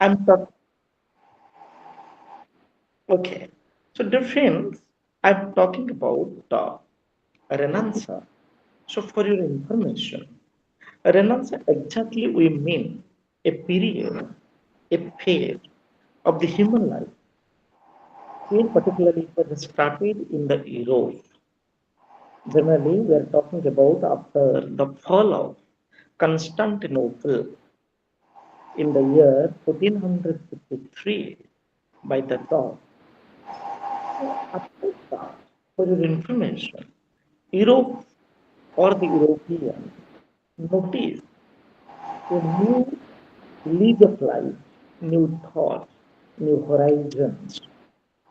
I'm talking. Okay. So, dear friends, I'm talking about Renaissance. So, for your information, Renaissance exactly we mean a period, a phase of the human life, here particularly it was started in the Europe. Generally, we are talking about after the fall of Constantinople in the year 1453 by the Turks. So after that, for your information, Europe or the Europeans noticed a new league of life, new thought, new horizons,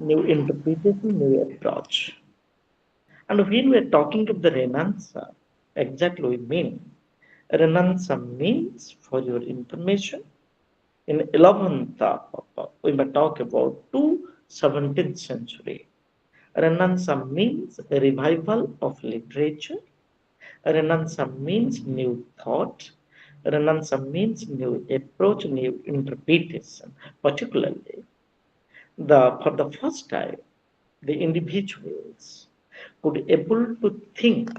new interpretation, new approach. And when we are talking of the Renaissance, exactly we mean Renaissance means, for your information, in 11th, we may talk about to 17th century. Renaissance means a revival of literature. Renaissance means new thought. Renaissance means new approach, new interpretation. Particularly, for the first time, the individuals could able to think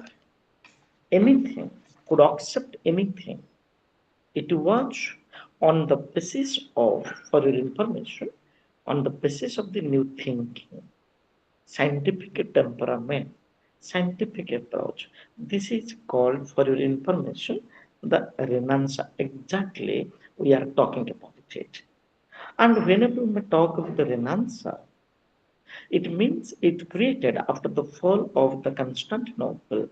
anything, could accept anything. It was on the basis of, for your information, on the basis of the new thinking, scientific temperament, scientific approach. This is called, for your information, the Renaissance. Exactly, we are talking about it. And whenever we talk of the Renaissance, it means it created after the fall of the Constantinople.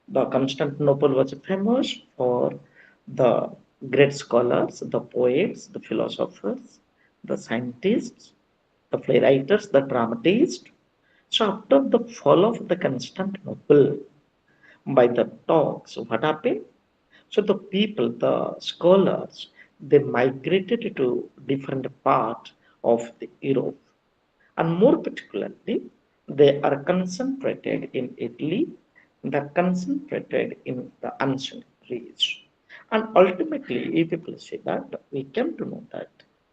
The Constantinople was famous for the great scholars, the poets, the philosophers, the scientists, the playwrights, the dramatists. So after the fall of the Constantinople by the Turks, what happened? So the people, the scholars, they migrated to different parts of the Europe, and more particularly, they are concentrated in Italy, they're concentrated in the ancient Greece. And ultimately, if people say that, we came to know that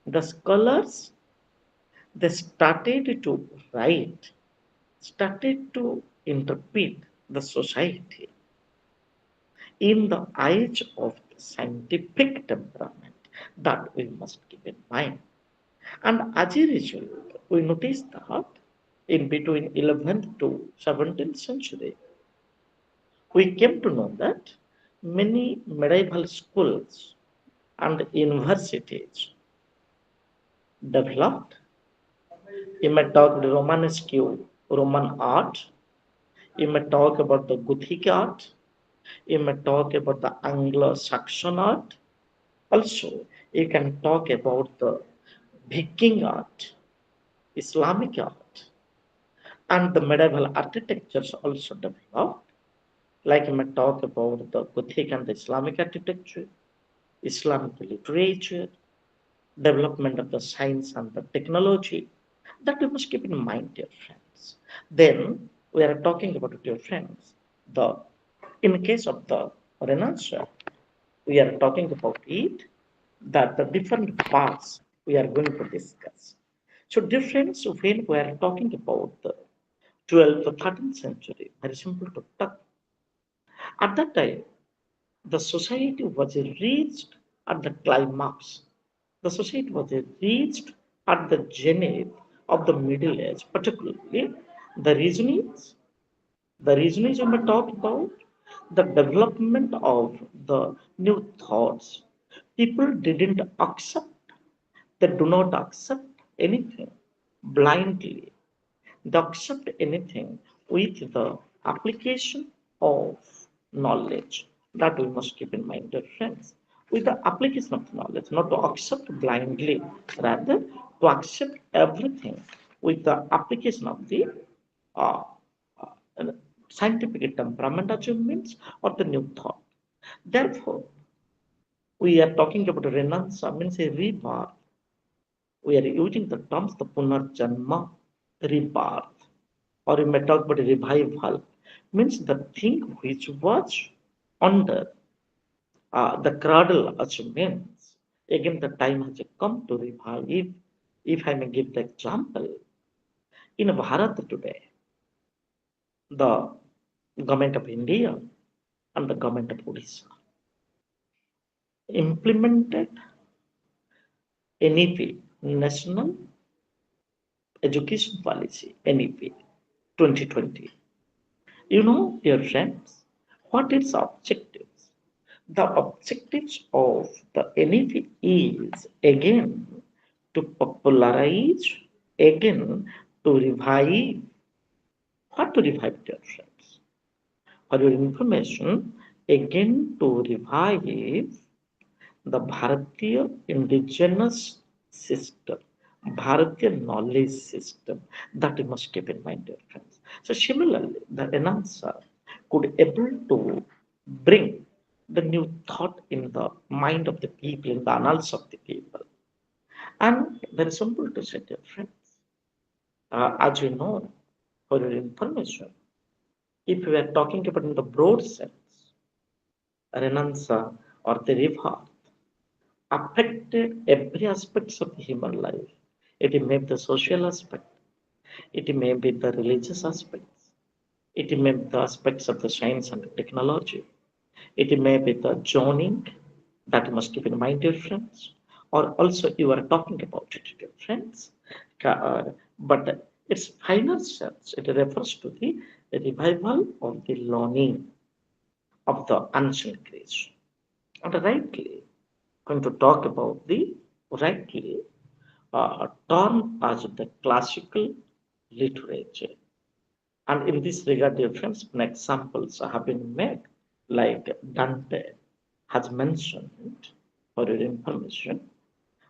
the scholars, they started to write, started to interpret the society in the age of the scientific temperament that we must keep in mind. And as a result, we notice that in between 11th to 17th century, we came to know that many medieval schools and universities developed. You may talk the Romanesque Roman art. You may talk about the Gothic art. You may talk about the Anglo-Saxon art. Also, you can talk about the Viking art, Islamic art, and the medieval architectures also developed. Like I may talk about the Gothic and the Islamic architecture, Islamic literature, development of the science and the technology. That we must keep in mind, dear friends. Then we are talking about, dear friends, the in case of the Renaissance, we are talking about it, that the different parts we are going to discuss. So, difference when we are talking about the 12th or 13th century, very simple to talk. At that time, the society was reached at the climax. The society was reached at the zenith of the Middle Age, particularly the reasonings. The reasonings we may talk about the development of the new thoughts. People didn't accept, they do not accept anything blindly. They accept anything with the application of knowledge. That we must keep in mind, dear friends. With the application of knowledge, not to accept blindly, rather to accept everything with the application of the uh, uh, scientific temperament achievements or the new thought. Therefore, we are talking about Renaissance means a rebirth. We are using the terms the Punarjanma, rebirth, or you may talk about revival, means the thing which was under the cradle achievements. Again, the time has come to revive. If I may give the example, in Bharat today, the government of India and the government of Odisha implemented NEP, National Education Policy, NEP 2020. You know, dear friends, what its objectives? The objectives of the NEP is again to popularize, again to revive. What to revive, dear friends? For your information, again to revive the Bharatiya indigenous system, Bharatiya knowledge system that you must keep in mind, dear friends. So similarly, the announcer could able to bring the new thought in the mind of the people, in the annals of the people. And very simple to say, dear friends, as you know, for your information, if we are talking about in the broad sense, Renanza or the river affected every aspects of human life. It may be the social aspect, it may be the religious aspects, it may be the aspects of the science and technology, it may be the zoning that you must keep in mind, dear friends, or also you are talking about it, dear friends. But its final sense, it refers to the revival of the learning of the ancient Greece. And rightly, going to talk about the rightly term as the classical literature. And in this regard, dear friends, examples have been made, like Dante has mentioned, for your information,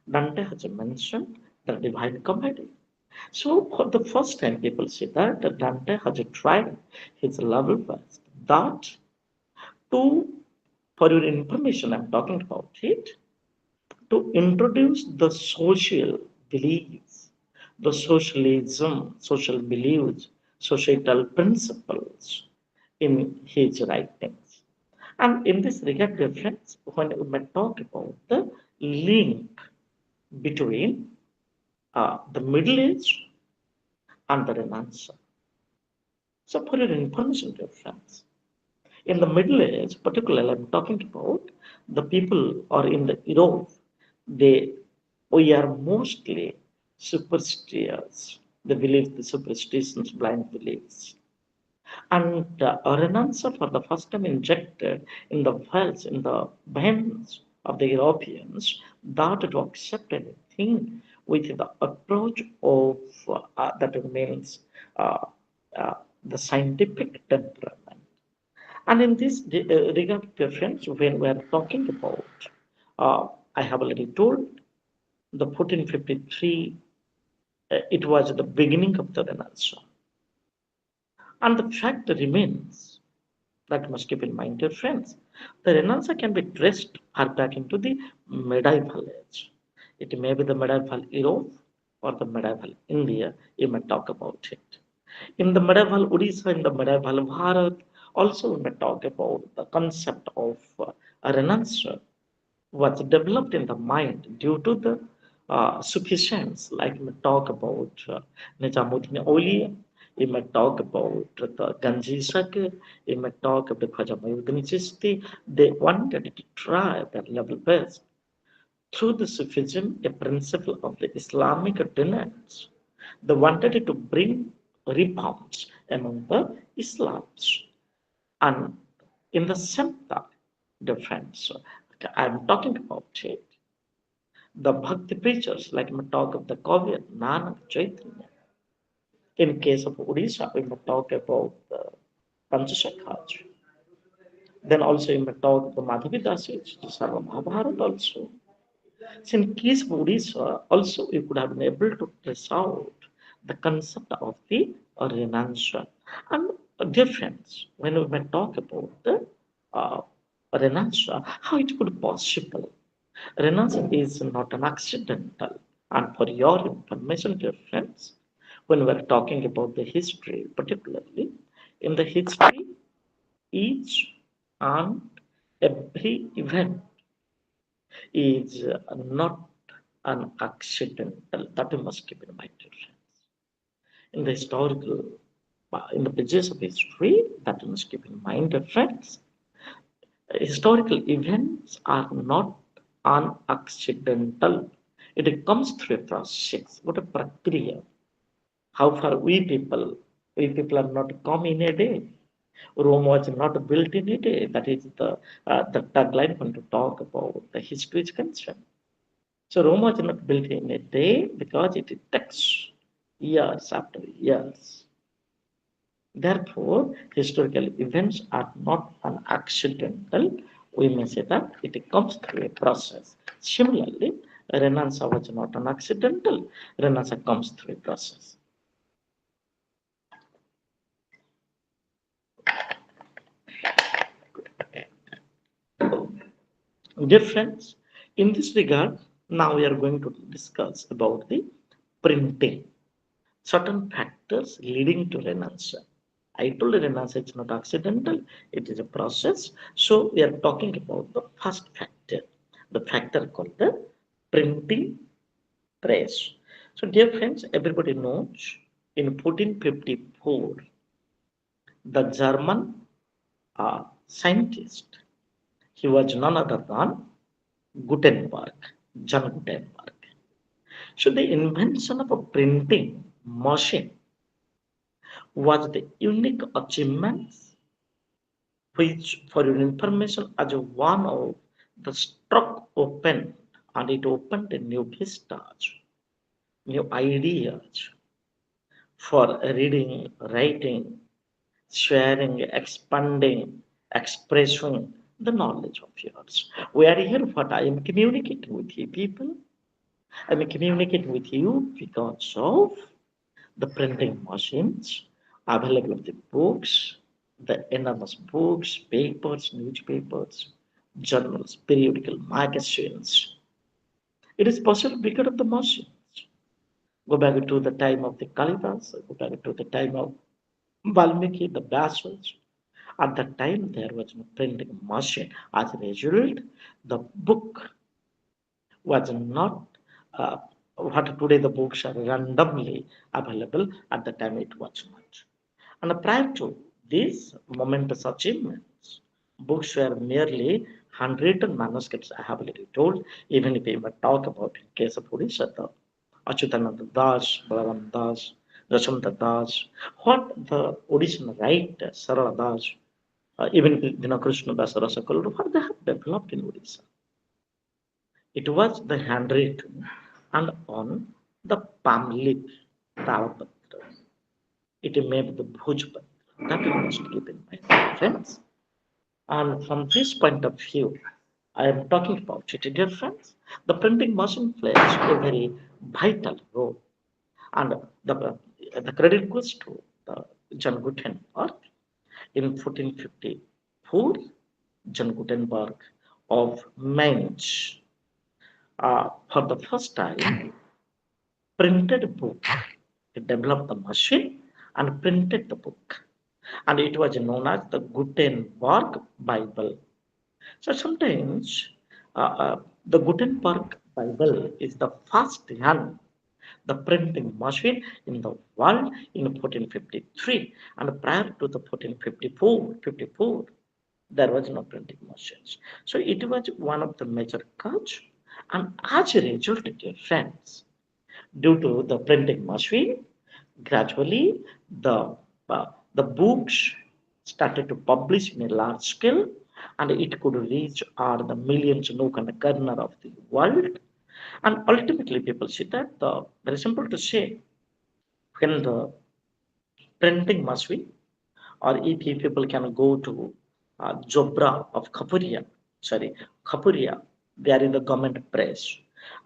Dante has mentioned the Divine Comedy. So, for the first time, people see that Dante has tried his level best. That, to, for your information, I'm talking about it, to introduce the social beliefs, the socialism, social beliefs, societal principles in his writings. And in this regard, dear friends, when we talk about the link between the Middle Age and the Renaissance. So, for your information, dear friends, in the Middle Age, particularly, I'm talking about the people or in the Europe, they we are mostly superstitious. They believe the superstitions, blind beliefs. And Renaissance for the first time injected in the wells, in the veins of the Europeans, that to accept anything with the approach of that means uh, uh, the scientific temperament. And in this regard, dear friends, when we are talking about, uh, I have already told the 1453, it was the beginning of the Renaissance. And the fact remains that must keep in mind, dear friends. The Renaissance can be traced far back into the medieval age. It may be the medieval Europe or the medieval India, you may talk about it. In the medieval Odisha, in the medieval Bharat, also we may talk about the concept of a Renaissance was developed in the mind due to the sufficiency, like we talk about Nizamuddin Auliya, you may talk about the Ganji Sakir, you may talk about Khwaja Mayuddin Chishti. They wanted to try their level best through the Sufism, a principle of the Islamic tenets. They wanted to bring reforms among the Islams. And in the same time, the friends, I'm talking about it. The Bhakti preachers, like we talk of the Kavya, Nanak, Chaitanya. In case of Odisha, we may talk about the Panchashakhas. Then also we may talk of the Madhavidasis, the Sarva Mahabharata also. So in case of Odisha, also we could have been able to trace out the concept of the Renaissance. And dear friends, when we may talk about the uh, Renaissance, how it could possible? Renaissance is not an accidental. And for your information, dear friends, when we're talking about the history, particularly in the history, each and every event is not an accidental. That you must keep in mind, dear friends. In the historical, in the pages of history, that you must keep in mind, dear friends. Historical events are not unaccidental. It comes through a process. What a prakriya. How far we people are not come in a day. Rome was not built in a day. That is the tagline when to talk about the history is concerned. So Rome was not built in a day because it takes years after years. Therefore, historical events are not an accidental. We may say that it comes through a process. Similarly, Renaissance was not an accidental. Renaissance comes through a process. Dear friends, in this regard, now we are going to discuss about the printing. Certain factors leading to Renaissance. I told you Renaissance is not accidental, it is a process. So we are talking about the first factor, the factor called the printing press. So dear friends, everybody knows in 1454, the German scientist, he was none other than Gutenberg, John Gutenberg. So the invention of a printing machine was the unique achievement which, for your information, as one of the struck open and it opened a new vistas, new ideas for reading, writing, sharing, expanding, expressing the knowledge of yours. We are here what I am communicating with you people. I am communicating with you because of the printing machines, available the books, the enormous books, papers, newspapers, journals, periodical magazines. It is possible because of the machines. Go back to the time of the Kalidas, go back to the time of Valmiki, the Vyasas. At that time, there was no printing machine. As a result, the book was not what today the books are randomly available. At the time, it was not. And prior to these momentous achievements, books were merely handwritten manuscripts. I have already told, even if we were talk about in case of Odisha, the Achyutananda Das, Balaram Das, Rashamta Das, what the Odishan writer, Sarala Das, even Dinakrishna Das, Rasakal, what they have developed in Odisha. It was the handwritten and on the palm leaf, Talapatra. It may be the Bhujpatra. That we must keep in mind, friends. And from this point of view, I am talking about it, dear friends. The printing machine plays a very vital role, and the credit goes to the John Gutenberg in 1454. John Gutenberg of Mainz, for the first time, printed book. He developed the machine and printed the book, and it was known as the Gutenberg Bible. So sometimes the Gutenberg Bible is the first hand, the printing machine in the world in 1453, and prior to the 1454, there was no printing machines. So it was one of the major cause, and as a result, dear friends, due to the printing machine, gradually the the books started to publish in a large scale, and it could reach the millions nook and corner of the world. And ultimately, people see that very simple to say when the printing machine, or if people can go to Jobra of Khapuria, there is the government press.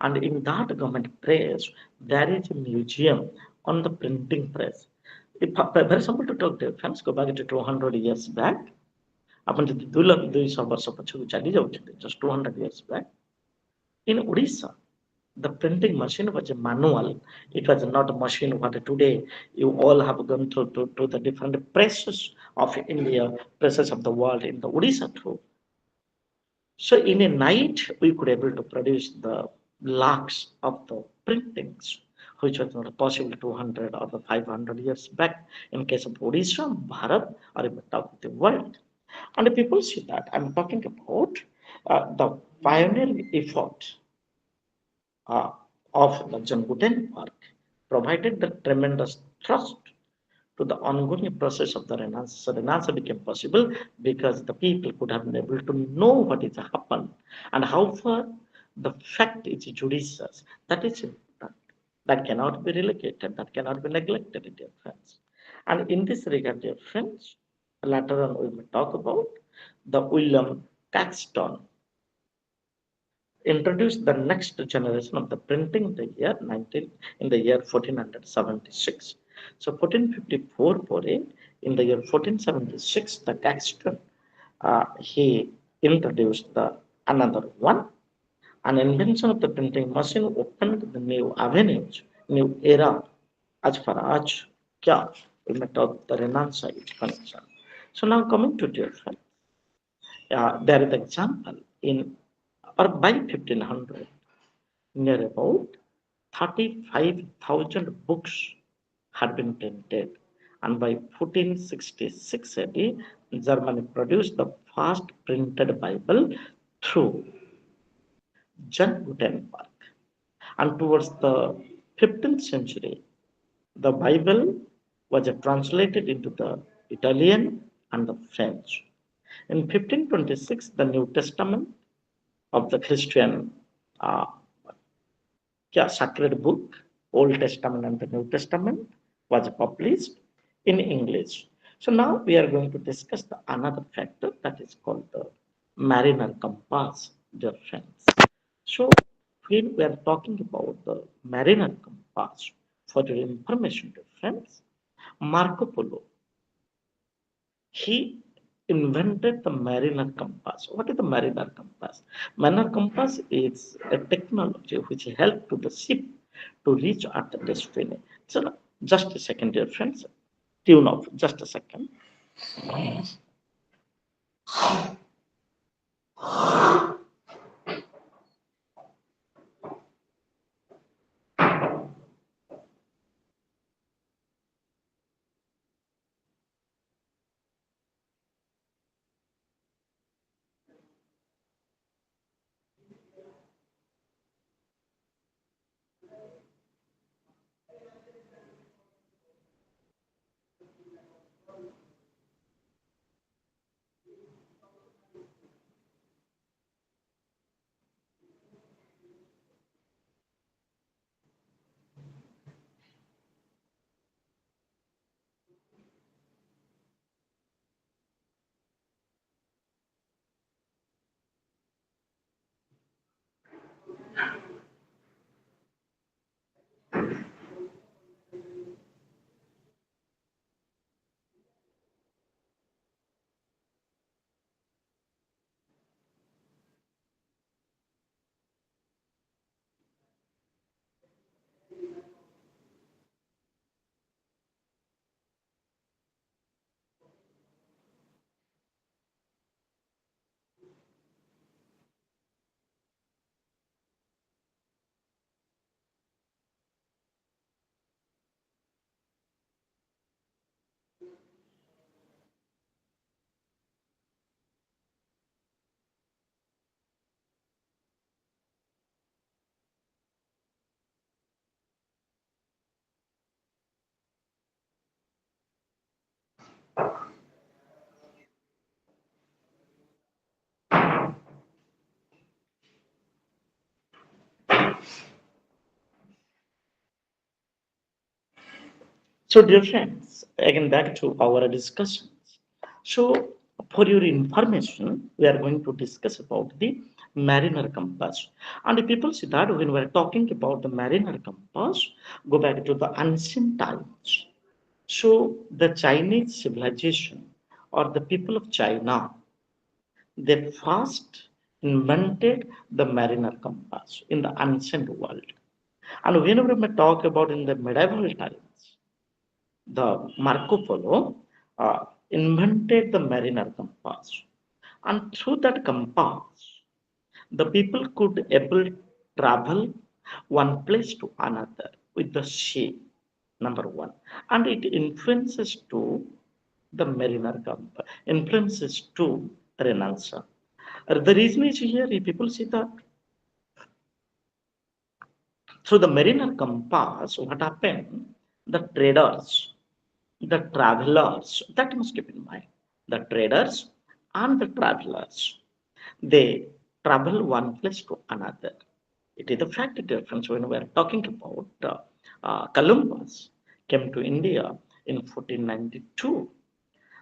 And in that government press, there is a museum on the printing press. Very simple to talk to friends, go back to 200 years back. ଆପଣ ଯଦି 200 ବର୍ଷ ପଛକୁ ଚାଲି ଯାଉଛନ୍ତି, just 200 years back, in Odisha, the printing machine was a manual. It was not a machine what today you all have gone through to the different presses of India, presses of the world in the Odisha too. So in a night, we could able to produce the lakhs of the printings, which was not possible 200 or the 500 years back in case of Odisha, Bharat, or even talk of the world. And the people see that I'm talking about the pioneering effort uh, of the John Gutenberg provided the tremendous thrust to the ongoing process of the Renaissance. So Renaissance became possible because the people could have been able to know what is happened and how far the fact is judicious. That is important. That cannot be relegated, that cannot be neglected, dear friends. And in this regard, dear friends, later on we will talk about the William Caxton introduced the next generation of the printing in the year 19 in the year 1476. So 1454 in the year 1476 the Caxton he introduced the another one. An invention of the printing machine opened the new avenues, new era as far as yeah, we may talk the Renaissance is concerned. So now coming to different, there is the example in or by 1500 near about 35,000 books had been printed, and by 1466 AD, Germany produced the first printed Bible through John Gutenberg. And towards the 15th century, the Bible was translated into the Italian and the French. In 1526, the New Testament of the Christian uh, sacred book, Old Testament and the New Testament, was published in English. So now we are going to discuss the another factor that is called the mariner compass, dear friends. So when we are talking about the mariner compass, for your information, dear friends, Marco Polo, he invented the mariner compass. What is the mariner compass? Mariner compass is a technology which helped to the ship to reach at the destination. So just a second, dear friends. Tune off. Just a second. So, dear friends, again back to our discussions. So, for your information, we are going to discuss about the mariner compass. And the people see that when we are talking about the mariner compass, go back to the ancient times. So, the Chinese civilization or the people of China, they first invented the mariner compass in the ancient world. And whenever we talk about in the medieval times, the Marco Polo invented the mariner compass. And through that compass, The people could able travel one place to another with the sea, number one, and it influences to the mariner influences to Renaissance. The reason is here, if people see that through the mariner compass, what happened? The traders, the travelers, that you must keep in mind. The traders and the travelers, they travel one place to another. It is a fact difference when we are talking about Columbus came to India in 1492.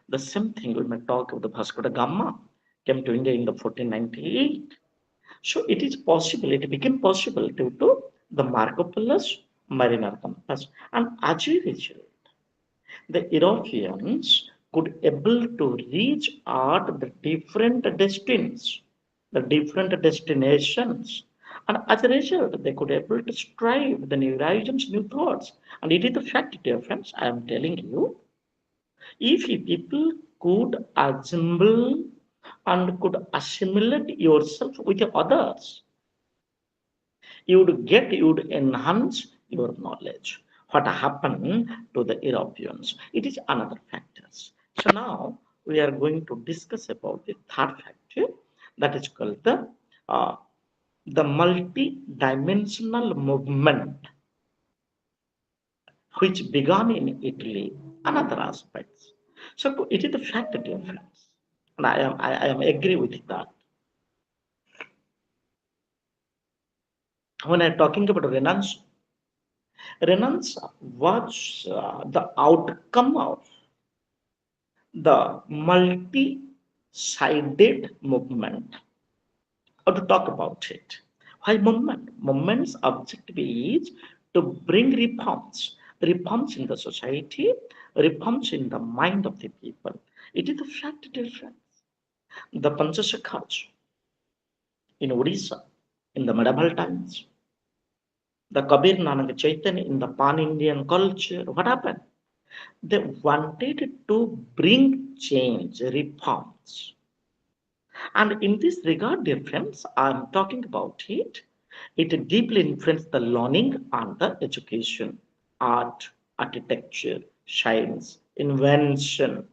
The same thing we may talk about the Vasco da Gama came to India in the 1498. So it is possible, it became possible due to the Marco Polo's mariner compass. And as a result, the Europeans could able to reach out the different destinies, the different destinations. And as a result, they could able to strive the new horizons, new thoughts. And it is the fact, dear friends, I am telling you, if people could assemble and could assimilate yourself with others, you would enhance your knowledge. What happened to the Europeans? It is another factors. So now we are going to discuss about the third factor, that is called uh, the multi-dimensional movement which began in Italy and other aspects. So it is the factor difference. And I am agree with that. When I'm talking about Renaissance was the outcome of the multi-sided movement. How to talk about it? Why movement? Movement's objective is to bring reforms, reforms in the society, reforms in the mind of the people. It is a fact difference. The Panchashakhas in Odisha, in the medieval times, the Kabir Nanak Chaitanya in the pan-Indian culture, what happened? They wanted to bring change, reforms. And in this regard, dear friends, I'm talking about it. It deeply influenced the learning and the education, art, architecture, science, invention,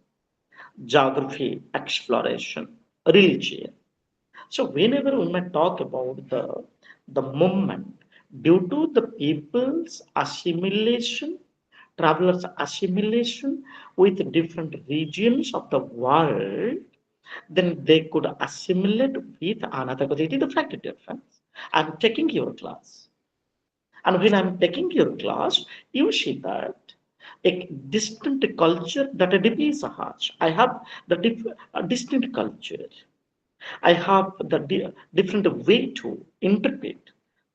geography, exploration, religion. So whenever we may talk about the movement, due to the people's assimilation, travelers' assimilation with different regions of the world, then they could assimilate with another because it is the fact difference. I'm taking your class. And when I'm taking your class, you see that a distinct culture that a DPS has. I have the distinct culture. I have the different way to interpret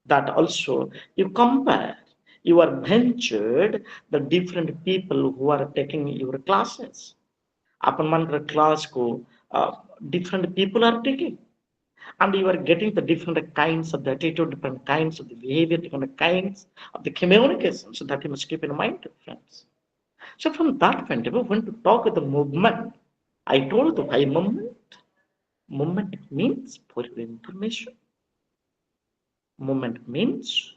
that also. You compare, you are ventured the different people who are taking your classes. Upon one class को different people are taking, and you are getting the different kinds of the attitude, different kinds of the behavior, different kinds of the communication. So that you must keep in mind, friends. So from that point of view, when to talk with the movement, I told the why movement. Movement means, for your information, movement means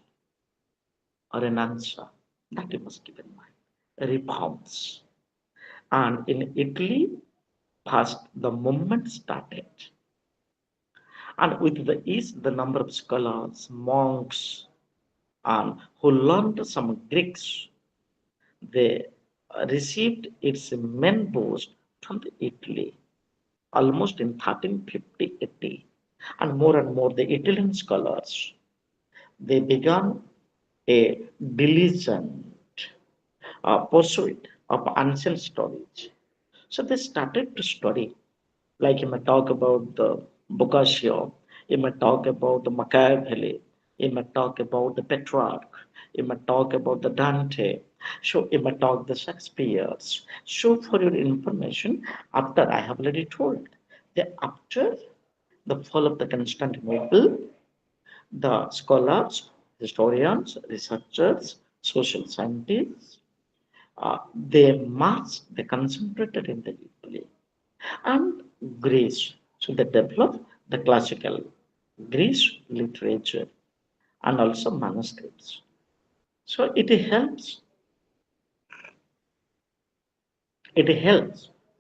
an answer. That you must keep in mind. Reforms. And in Italy, first the movement started. And with the east, the number of scholars, monks, and who learned some Greeks, they received its main boost from the Italy, almost in 1350 AD. And more, the Italian scholars, they began a diligent pursuit of ancient stories. So they started to study. Like you may talk about the Boccaccio, you may talk about the Machiavelli, you may talk about the Petrarch, you may talk about the Dante, so you may talk the Shakespeare's. So for your information, after I have already told, that after the fall of the Constantinople, the scholars, historians, researchers, social scientists, they concentrated in the Italy and Greece. So they developed the classical Greek literature, and also manuscripts. So it helps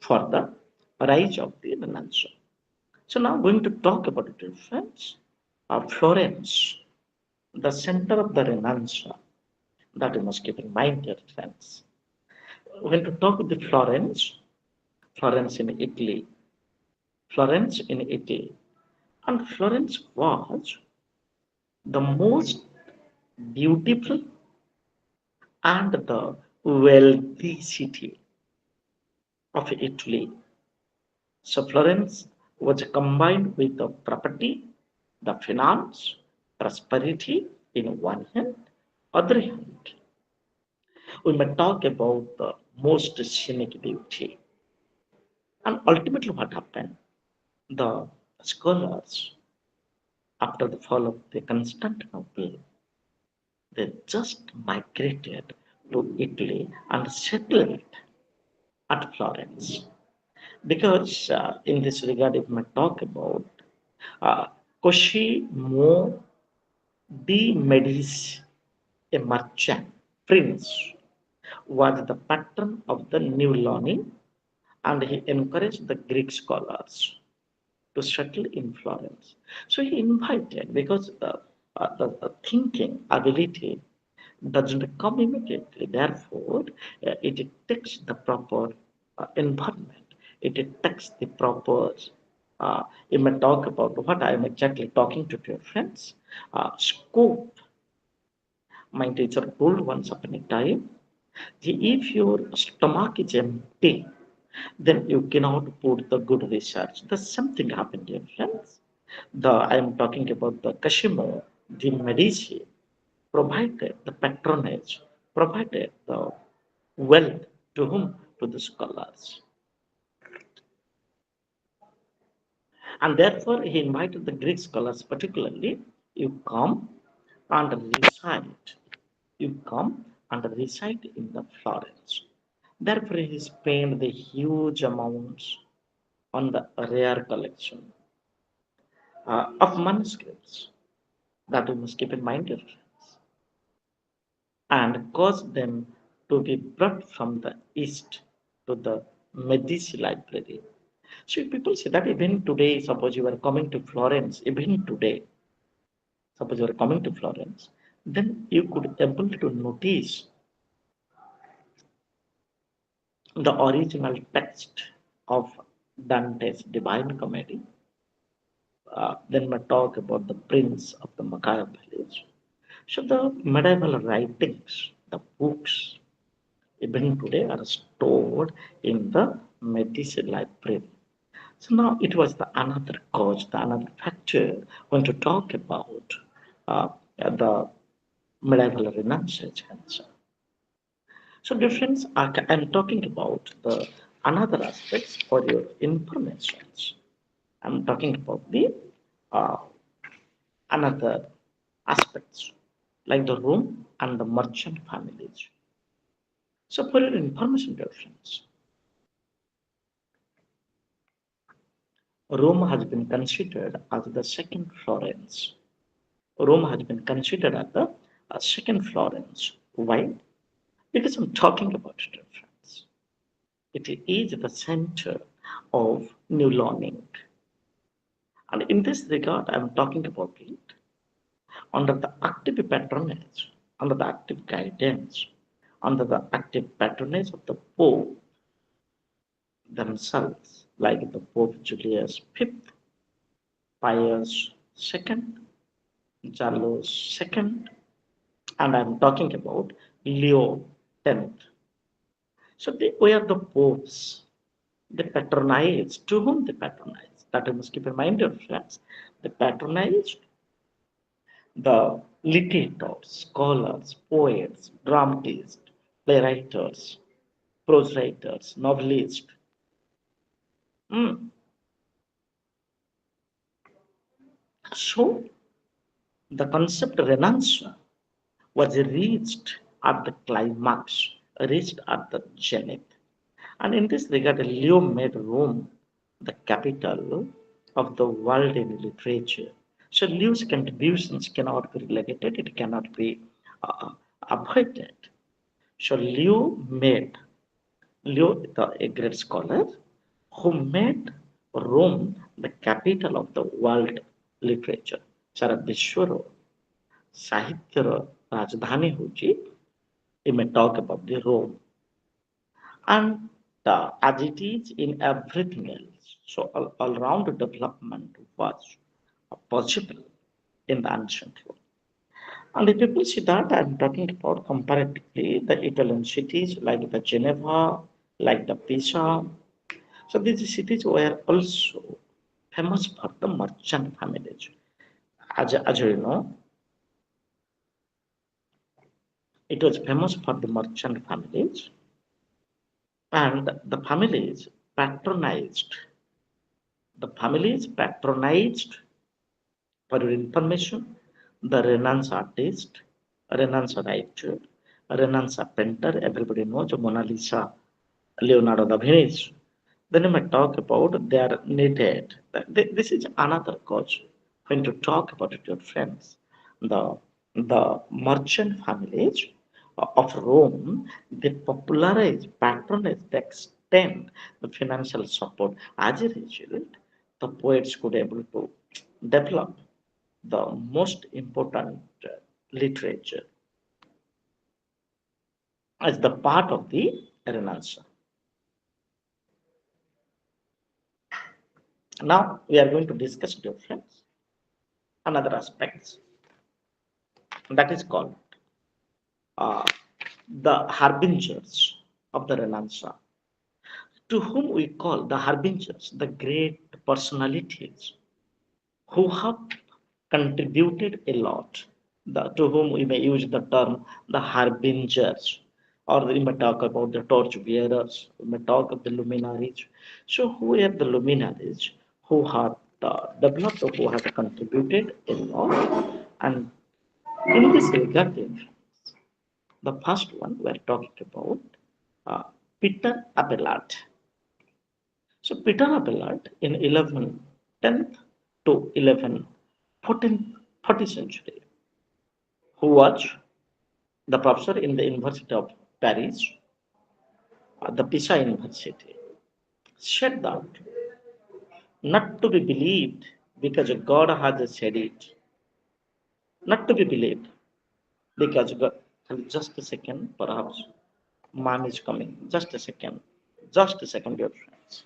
for the rise of the Renaissance. So now going to talk about the difference of Florence, the center of the Renaissance, that you must keep in mind, dear friends. When to talk with the Florence in Italy, and Florence was the most beautiful and the wealthy city of Italy. So Florence was combined with the property, the finance, prosperity in one hand, other hand. We may talk about the most scenic beauty. And ultimately what happened? The scholars, after the fall of the Constantinople, they just migrated to Italy and settled at Florence. Because in this regard, if I talk about uh, Cosimo di Medici, a merchant prince, was the patron of the new learning, and he encouraged the Greek scholars to settle in Florence. So he invited, because the thinking ability doesn't come immediately. Therefore, it takes the proper environment. It takes the proper. You may talk about what I am exactly talking to your friends. Scope. My teacher told once upon a time, if your stomach is empty, then you cannot put the good research. The something happened, dear friends. I am talking about the Cosimo di Medici provided the patronage, provided the wealth to whom? To the scholars. And therefore, he invited the Greek scholars, particularly, you come and reside. You come and reside in the Florence. Therefore, he spent the huge amounts on the rare collection of manuscripts that we must keep in mind, dear friends, and caused them to be brought from the east to the Medici library. So people say that even today, suppose you are coming to Florence, even today, suppose you are coming to Florence, then you could able to notice the original text of Dante's Divine Comedy. Then we talk about the Prince of the Macabre village. So the medieval writings, the books, even today are stored in the Medici library. So now it was the another cause, the another factor when to talk about the medieval Renaissance. So difference, I'm talking about the another aspects for your informations. I'm talking about the uh, another aspects like the Rome and the merchant families. So for your information difference, Rome has been considered as the second Florence. Rome has been considered as the second Florence. Why? Because I'm talking about difference. It is the center of new learning. And in this regard, I'm talking about it under the active patronage, under the active guidance, under the active patronage of the Pope themselves, like the Pope Julius V, Pius II, Carlos II, and I'm talking about Leo X. So they were the popes. They patronized. To whom they patronized? That you must keep in mind, dear friends. They patronized the literators, scholars, poets, dramatists, playwrights, prose writers, novelists. Mm. So the concept Renaissance was reached at the climax, reached at the zenith. And in this regard, Leo made Rome the capital of the world in literature. So Liu's contributions cannot be relegated, it cannot be uh, avoided. So Liu, a great scholar, who made Rome the capital of the world literature. ସାରା ବିଶ୍ୱର ସାହିତ୍ୟର ରାଜଧାନୀ ହେଉଛି, we may talk about the Rome. And as it is in everything else, so all round development was possible in the ancient world. And if people see that, I'm talking about comparatively the Italian cities like the Geneva, like the Pisa. So these cities were also famous for the merchant families. As you know, it was famous for the merchant families, and the families patronized, for your information, the Renaissance artist, Renaissance writer, Renaissance painter, everybody knows Mona Lisa, Leonardo da Vinci. Then you might talk about they are needed. This is another cause when to talk about it, your friends. The the merchant families of Rome, they popularize, patronize, they extend the financial support. As a result, the poets could able to develop the most important literature as the part of the Renaissance. Now we are going to discuss difference another aspects that is called uh, the harbingers of the Renaissance, to whom we call the harbingers, the great personalities who have contributed a lot, to whom we may use the term the harbingers, or we may talk about the torch bearers, we may talk of the luminaries. So, who are the luminaries who have developed, or who have contributed a lot? And in this regard, the first one we're talking about uh, Peter Abelard. So Peter Abelard in 1110th to 1140th century, who was the professor in the University of Paris, the Pisa University, said that not to be believed because God has said it, not to be believed because God. Just a second, perhaps mom is coming. Just a second, dear friends.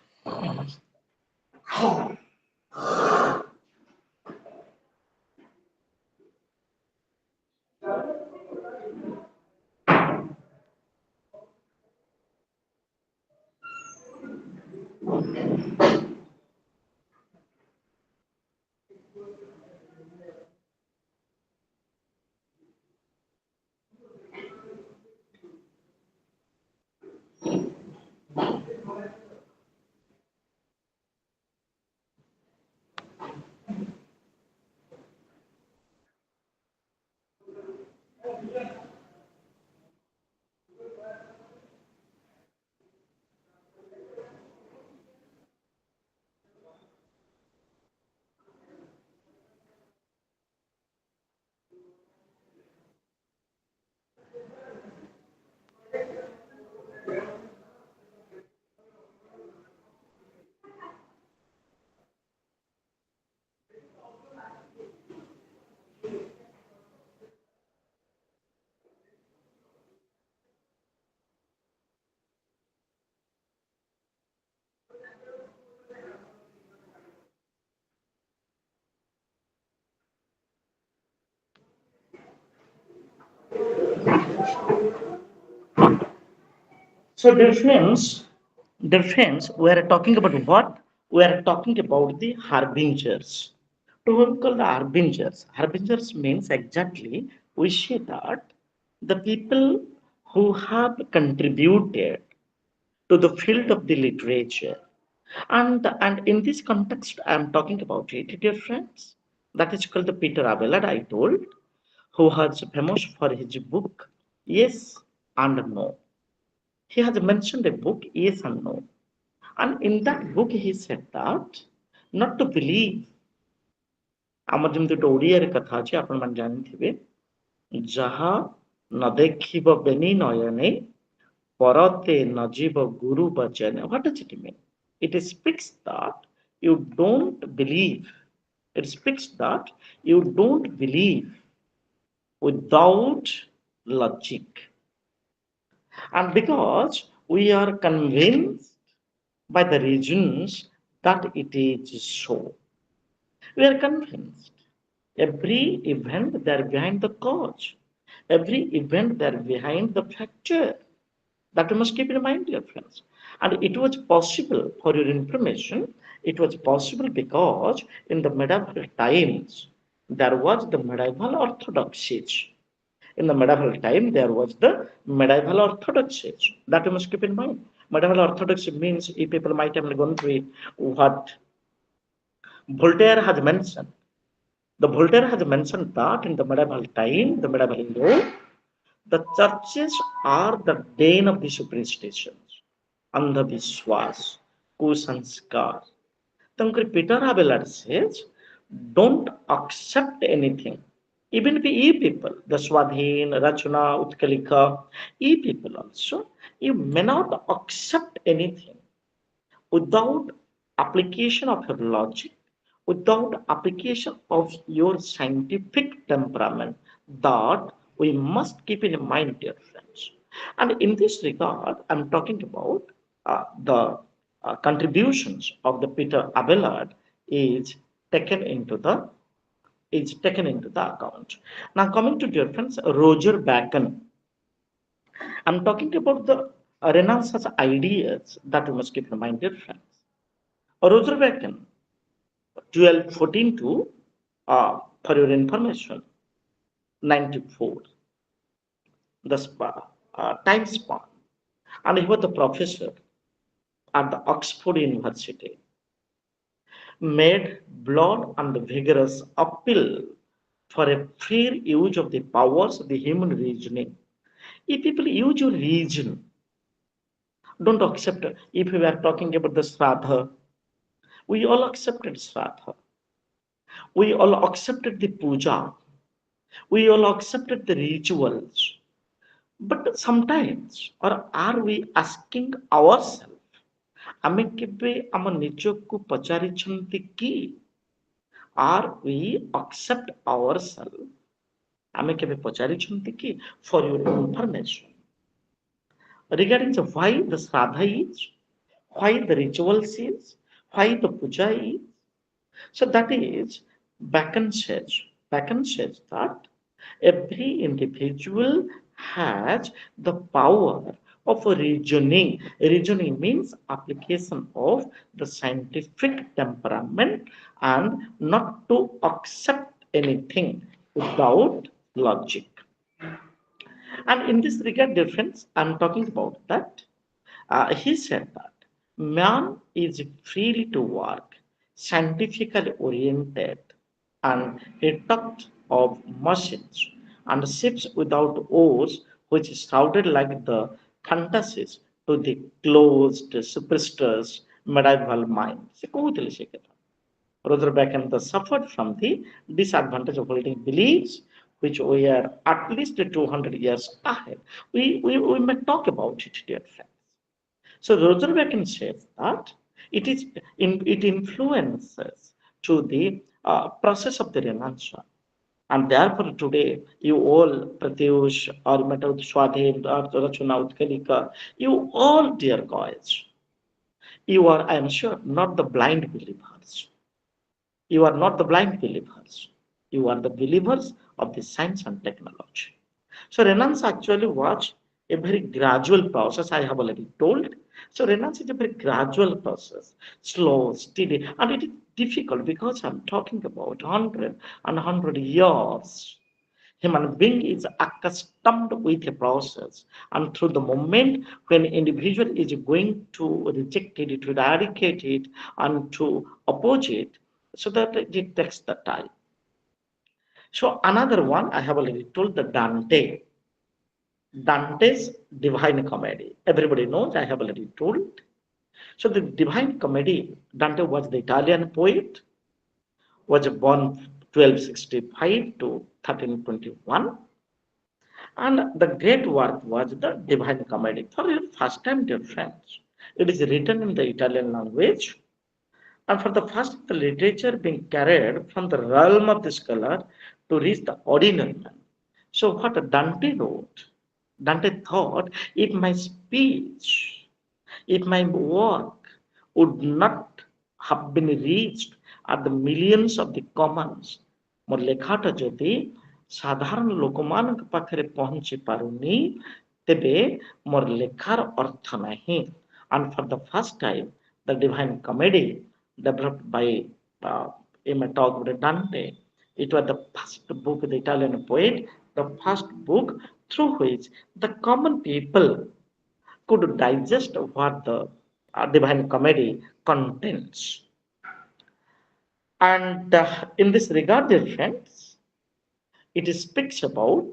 So, dear friends, we are talking about what? We are talking about the harbingers. To whom call the harbingers? Harbingers means exactly we see that the people who have contributed to the field of the literature. And in this context, I am talking about it, dear friends. That is called the Peter Abelard, I told, who was famous for his book, Yes and No. He has mentioned a book, Yes and No. And in that book, he said that not to believe ଆମର ଯେମିତି ଗୋଟେ ଓଡ଼ିଆରେ କଥା ଅଛି ଆପଣମାନେ ଜାଣିଥିବେ, ଯାହା ନ ଦେଖିବ ବେନି ନୟନେ ପରତେ ନ ଯିବ ଗୁରୁ ବଚନେ. What does it mean? It speaks that you don't believe. It speaks that you don't believe without logic. And because we are convinced by the reasons that it is so, we are convinced. Every event there behind the cause, every event there behind the factor. That you must keep in mind, dear friends. And it was possible, for your information, it was possible because in the medieval times there was the medieval orthodoxies. In the medieval time, there was the medieval orthodoxies. That you must keep in mind. Medieval orthodoxy means, if people might have gone through what Voltaire has mentioned. The Voltaire has mentioned that in the medieval time, the medieval law, the churches are the den of the superstitions, andhavishwas, kusanskar. Tankar Peter Abelard says, don't accept anything. Even if ye people, the Swadhin, Rachana, Utkalika, ye people also, you may not accept anything without application of your logic, without application of your scientific temperament, that we must keep in mind, dear friends. And in this regard, I'm talking about the contributions of the Peter Abelard is taken into the account. Now, coming to dear friends, Roger Bacon. I'm talking about the Renaissance ideas that we must keep in mind, dear friends. Roger Bacon, 1214 to, for your information, 94, the time span. And he was the professor at the Oxford University, made blood and vigorous appeal for a fair use of the powers of the human reasoning. If people use your reason, don't accept it. If we are talking about the Sraddha, we all accepted Sraddha. We all accepted the puja. We all accepted the rituals. But sometimes, or are we asking ourselves, ଆମେ କେବେ ଆମ ନିଜକୁ ପଚାରିଛନ୍ତି କି? Are we accept ourselves? ଆମେ କେବେ ପଚାରିଛନ୍ତି କି? For your information, regarding the why the Sraddha is, why the rituals is, why the puja is. So that is, Bacon says that every individual has the power of reasoning. Reasoning means application of the scientific temperament and not to accept anything without logic. And in this regard, dear friends, I'm talking about that. He said that man is free to work, scientifically oriented, and he talked of machines and ships without oars, which sounded like the fantasies to the closed, superstitious medieval mind. ସେ କହୁଥିଲେ ସେ କଥା. Roger Bacon thus suffered from the disadvantage of holding beliefs which were at least 200 years ahead. We may talk about it, dear friends. So Roger Bacon says that it influences to the process of the Renaissance. And therefore today, you all, Pratyush, or Mataut Swadhin, or Rachuna Utkalika, you all, dear guys, you are, I am sure, not the blind believers. You are not the blind believers. You are the believers of the science and technology. So Renaissance actually was a very gradual process, I have already told. So Renaissance is a very gradual process, slow, steady, and it is difficult because I'm talking about 100 years. Human being is accustomed with a process, and through the moment when individual is going to reject it, to eradicate it, and to oppose it, so that it takes the time. So another one I have already told, the Dante's Divine Comedy. Everybody knows, I have already told. So the Divine Comedy, Dante was the Italian poet, was born 1265 to 1321. And the great work was the Divine Comedy. For the first time, dear friends, it is written in the Italian language, and for the first, the literature being carried from the realm of the scholar to reach the ordinary man. So, what Dante wrote, Dante thought, if my speech, if my work would not have been reached at the millions of the commons, ମୋ ଲେଖାଟା ଯଦି ସାଧାରଣ ଲୋକମାନଙ୍କ ପାଖରେ ପହଞ୍ଚି ପାରୁନି, ତେବେ ମୋର ଲେଖାର ଅର୍ଥ ନାହିଁ. And for the first time, the Divine Comedy, developed by Immaculate Dante, it was the first book, the Italian poet, the first book through which the common people could digest what the Divine Comedy contains. And in this regard, dear friends, it speaks about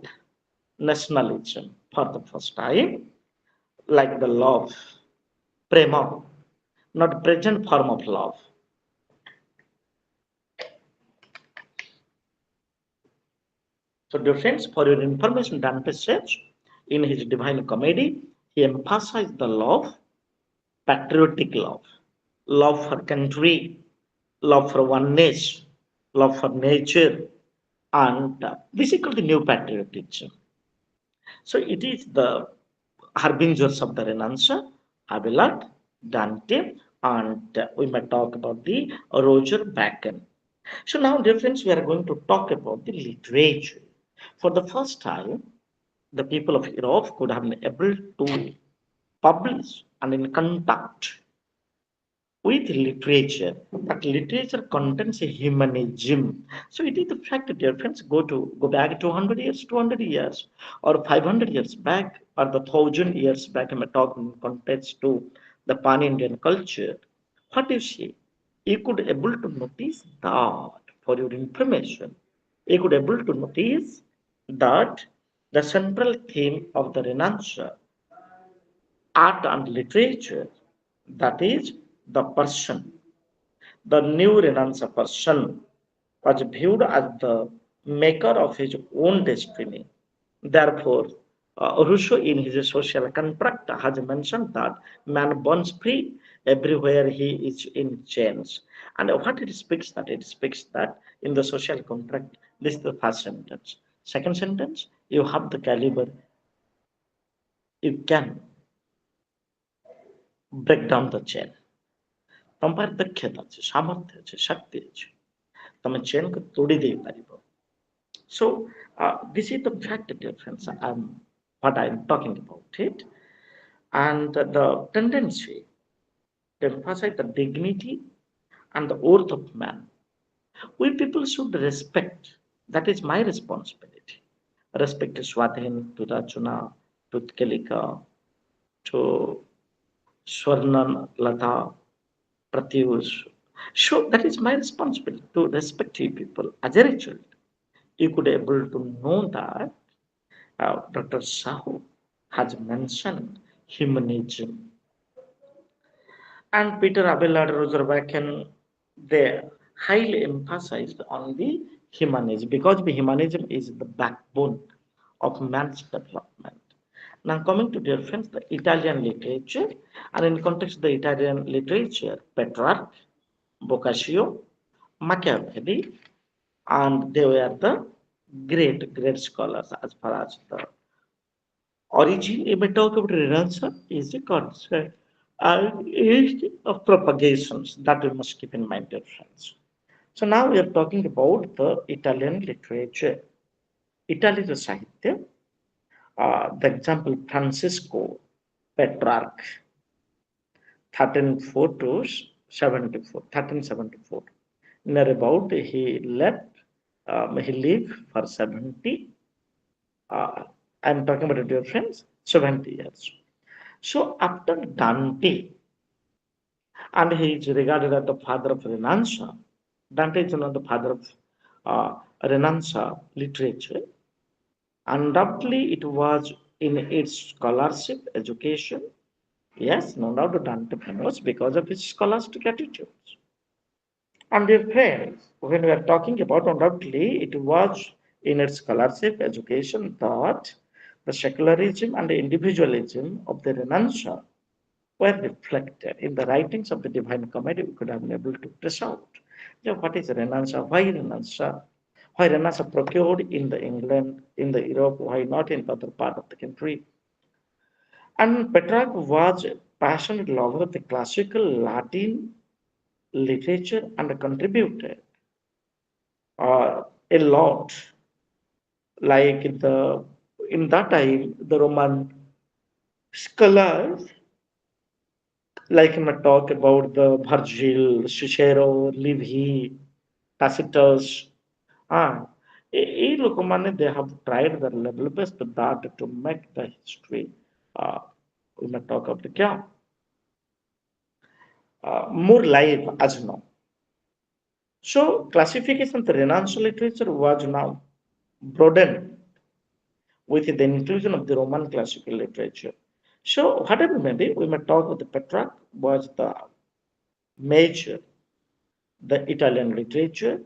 nationalism for the first time, like the love, prema, not present form of love. So, dear friends, for your information, Dante says in his Divine Comedy, he emphasized the love, patriotic love, love for country, love for oneness, love for nature, and this is called the new patriotism. So it is the harbingers of the Renaissance, Abelard, Dante, and we might talk about the Roger Bacon. So now, dear friends, we are going to talk about the literature. For the first time, the people of Europe could have been able to publish and in contact with literature. That literature contains a humanism. So it is the fact, dear friends, go back 200 years, 200 years, or 500 years back, or the 1,000 years back. I'm talking context to the Pan Indian culture. What you see, you could able to notice that for your information. You could able to notice that the central theme of the Renaissance, art and literature, that is the person, the new Renaissance person was viewed as the maker of his own destiny. Therefore, Rousseau in his social contract has mentioned that man burns free everywhere he is in chains. And what it speaks that? It speaks that in the social contract, this is the first sentence. Second sentence, you have the caliber, you can break down the chain. ତମ ପାଖରେ ଦକ୍ଷତା ଅଛି, ସାମର୍ଥ୍ୟ ଅଛି, ଶକ୍ତି ଅଛି, ତମେ ଚେନକୁ ତୋଡ଼ି ଦେଇପାରିବ. So this is the fact, dear friends, what I'm talking about it, and the tendency to emphasize the dignity and the worth of man. We people should respect. That is my responsibility. Respect to Swadhin, to Rachuna, to Tkelika, to Swarnan Lata, Pratyush. So that is my responsibility to respect you people as a ritual. You could able to know that Dr. Sahu has mentioned humanism. And Peter Abelard, Roger Bacon, they highly emphasized on the humanism because the humanism is the backbone of man's development. Now, coming to dear friends, the Italian literature, and in context of the Italian literature, Petrarch, Boccaccio, Machiavelli, and they were the great scholars as far as the origin. If we talk about Renaissance, is a concept and is of propagations that we must keep in mind, dear friends. So now we are talking about the Italian literature. Italy the Sahitya, the example Francisco Petrarch, 1304 to 74, 1374. Near about he lived for 70. I'm talking about dear friends, 70 years. So after Dante, and he is regarded as the father of Renaissance, Dante is not the father of Renaissance literature. Undoubtedly, it was in its scholarship, education. Yes, no doubt Dante famous because of his scholastic attitudes. And dear friends, when we are talking about undoubtedly, it was in its scholarship education that the secularism and the individualism of the Renaissance were reflected in the writings of the Divine Comedy. We could have been able to trace out. What is Renaissance? Why Renaissance? Why Renaissance procured in the England, in the Europe? Why not in the other part of the country? And Petrarch was a passionate lover of the classical Latin literature and contributed a lot. Like in that time, the Roman scholars, like I talk about the Virgil, Cicero, Livy, Tacitus, ah, they have tried their level best that to make the history. Uh, we may talk about more live as now. So classification of the Renaissance literature was now broadened with the inclusion of the Roman classical literature. So whatever may be, we may talk about the Petrarch was the major, the Italian literature,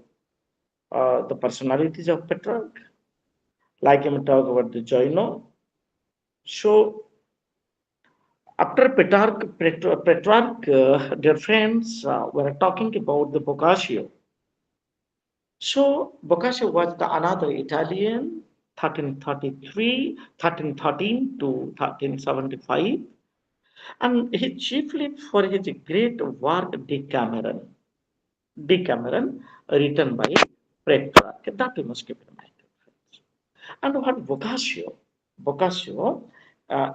the personalities of Petrarch, like I may talk about the Gino. So after Petrarch, dear friends, were talking about the Boccaccio. So Boccaccio was the another Italian, 1333, 1313 to 1375, and he chiefly for his great work Decameron. Decameron, written by Petrarch. That we must keep in mind. And what Boccaccio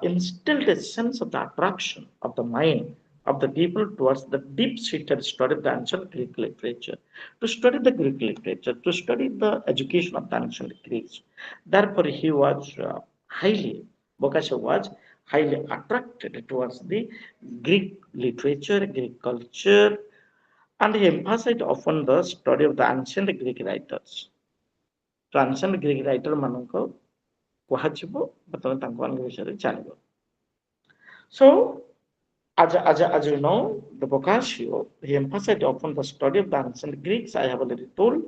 instilled a sense of the attraction of the mind of the people towards the deep-seated study of the ancient Greek literature, to study the Greek literature, to study the education of the ancient Greeks. Therefore, Boccaccio was highly attracted towards the Greek literature, Greek culture, and he emphasized often the study of the ancient Greek writers. So ancient Greek writer ମାନଙ୍କ କୁହାଯିବ ବା ତମେ ତାଙ୍କ ମାନଙ୍କ ବିଷୟରେ ଜାଣିବ. So, as you know, the Boccaccio, he emphasized upon the study of the ancient Greeks, I have already told,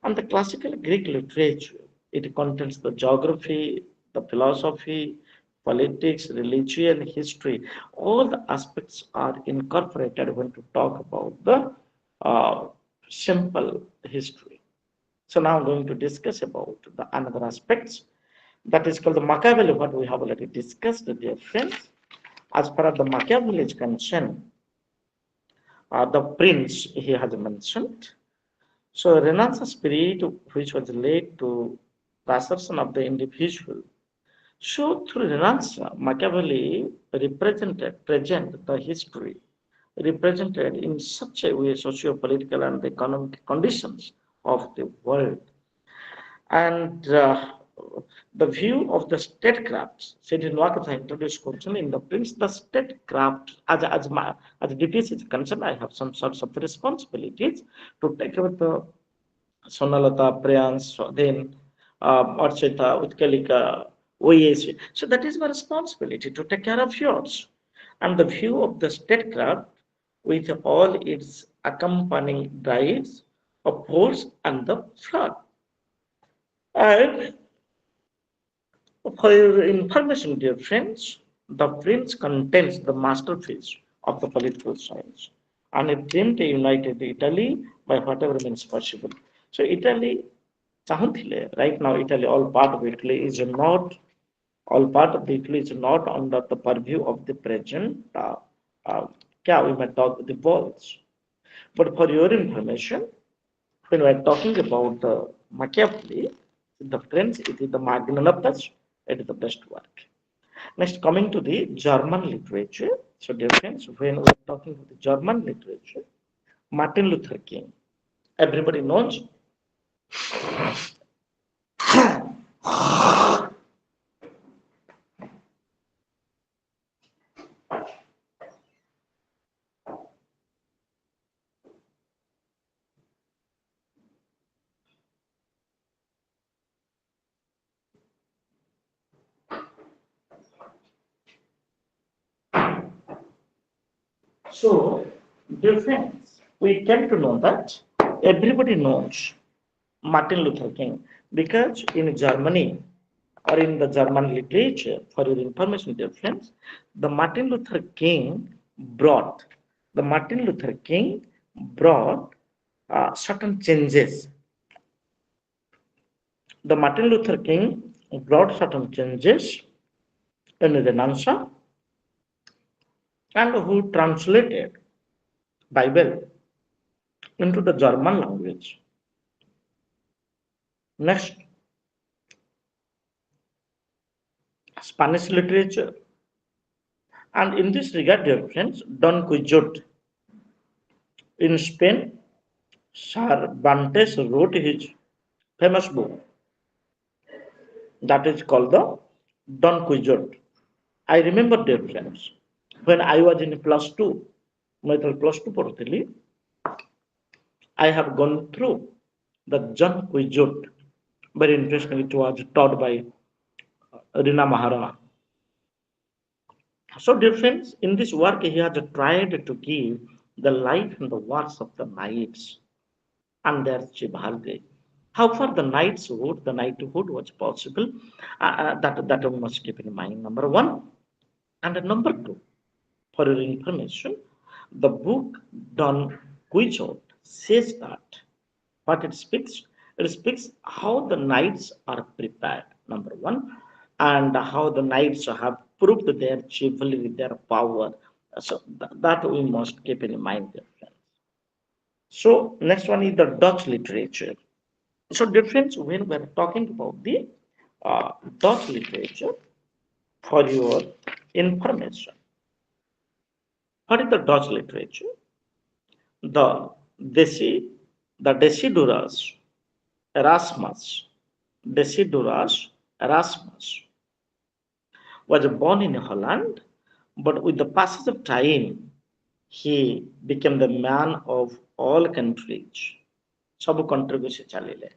and the classical Greek literature. It contains the geography, the philosophy, politics, religion, history. All the aspects are incorporated when to talk about the uh, simple history. So now I'm going to discuss about the another aspects that is called the Machiavelli, what we have already discussed, dear friends. As far as the Machiavelli is concerned, the prince he has mentioned. So Renaissance spirit, which was led to the assertion of the individual. So through Renaissance, Machiavelli present the history, represented in such a way socio-political and economic conditions of the world. And the view of the statecraft, said in what I introduced question in the prince, the statecraft, as DPS is concerned, I have some sorts of responsibilities to take care of the Sonalata, Prayans, then Archita, Utkalika, OAC. So that is my responsibility to take care of yours. And the view of the statecraft with all its accompanying drives of force and the flood. And for your information, dear friends, the prince contains the masterpiece of the political science and it dreamed a united Italy by whatever means possible. So Italy, right now Italy, all part of Italy is not, all part of Italy is not under the purview of the present, uh, we might talk the walls. But for your information, when we are talking about the Machiavelli, the French, it is the magnum opus, it is the best work. Next, coming to the German literature. So, dear friends, when we are talking about the German literature, Martin Luther King, everybody knows. So, dear friends, we came to know that everybody knows Martin Luther King because in Germany or in the German literature, for your information, dear friends, the Martin Luther King brought the Martin Luther King brought certain changes. The Martin Luther King brought certain changes in the Renaissance and who translated Bible into the German language. Next, Spanish literature. And in this regard, dear friends, Don Quixote in Spain, Cervantes wrote his famous book that is called the Don Quixote. I remember, dear friends, when I was in plus two, ଯେତେବେଳେ plus two ପଢୁଥିଲି, I have gone through the John Quixote. Very interesting. It was taught by Rina Maharana. So, dear friends, in this work, he has tried to give the life and the works of the knights and their chivalry. How far the knighthood was possible, that we must keep in mind. Number one, and number two, for your information, the book Don Quixote says that what it speaks how the knights are prepared, number one, and how the knights have proved their chivalry, their power. So that we must keep in mind, dear friends. So next one is the Dutch literature. So dear friends, when we're talking about the Dutch literature, for your information, what is the Dutch literature? The Desi, the Desidorus Erasmus, Desidorus Erasmus was born in Holland, but with the passage of time, he became the man of all countries. ସବୁ countryକୁ ସେ ଚାଲିଲେ.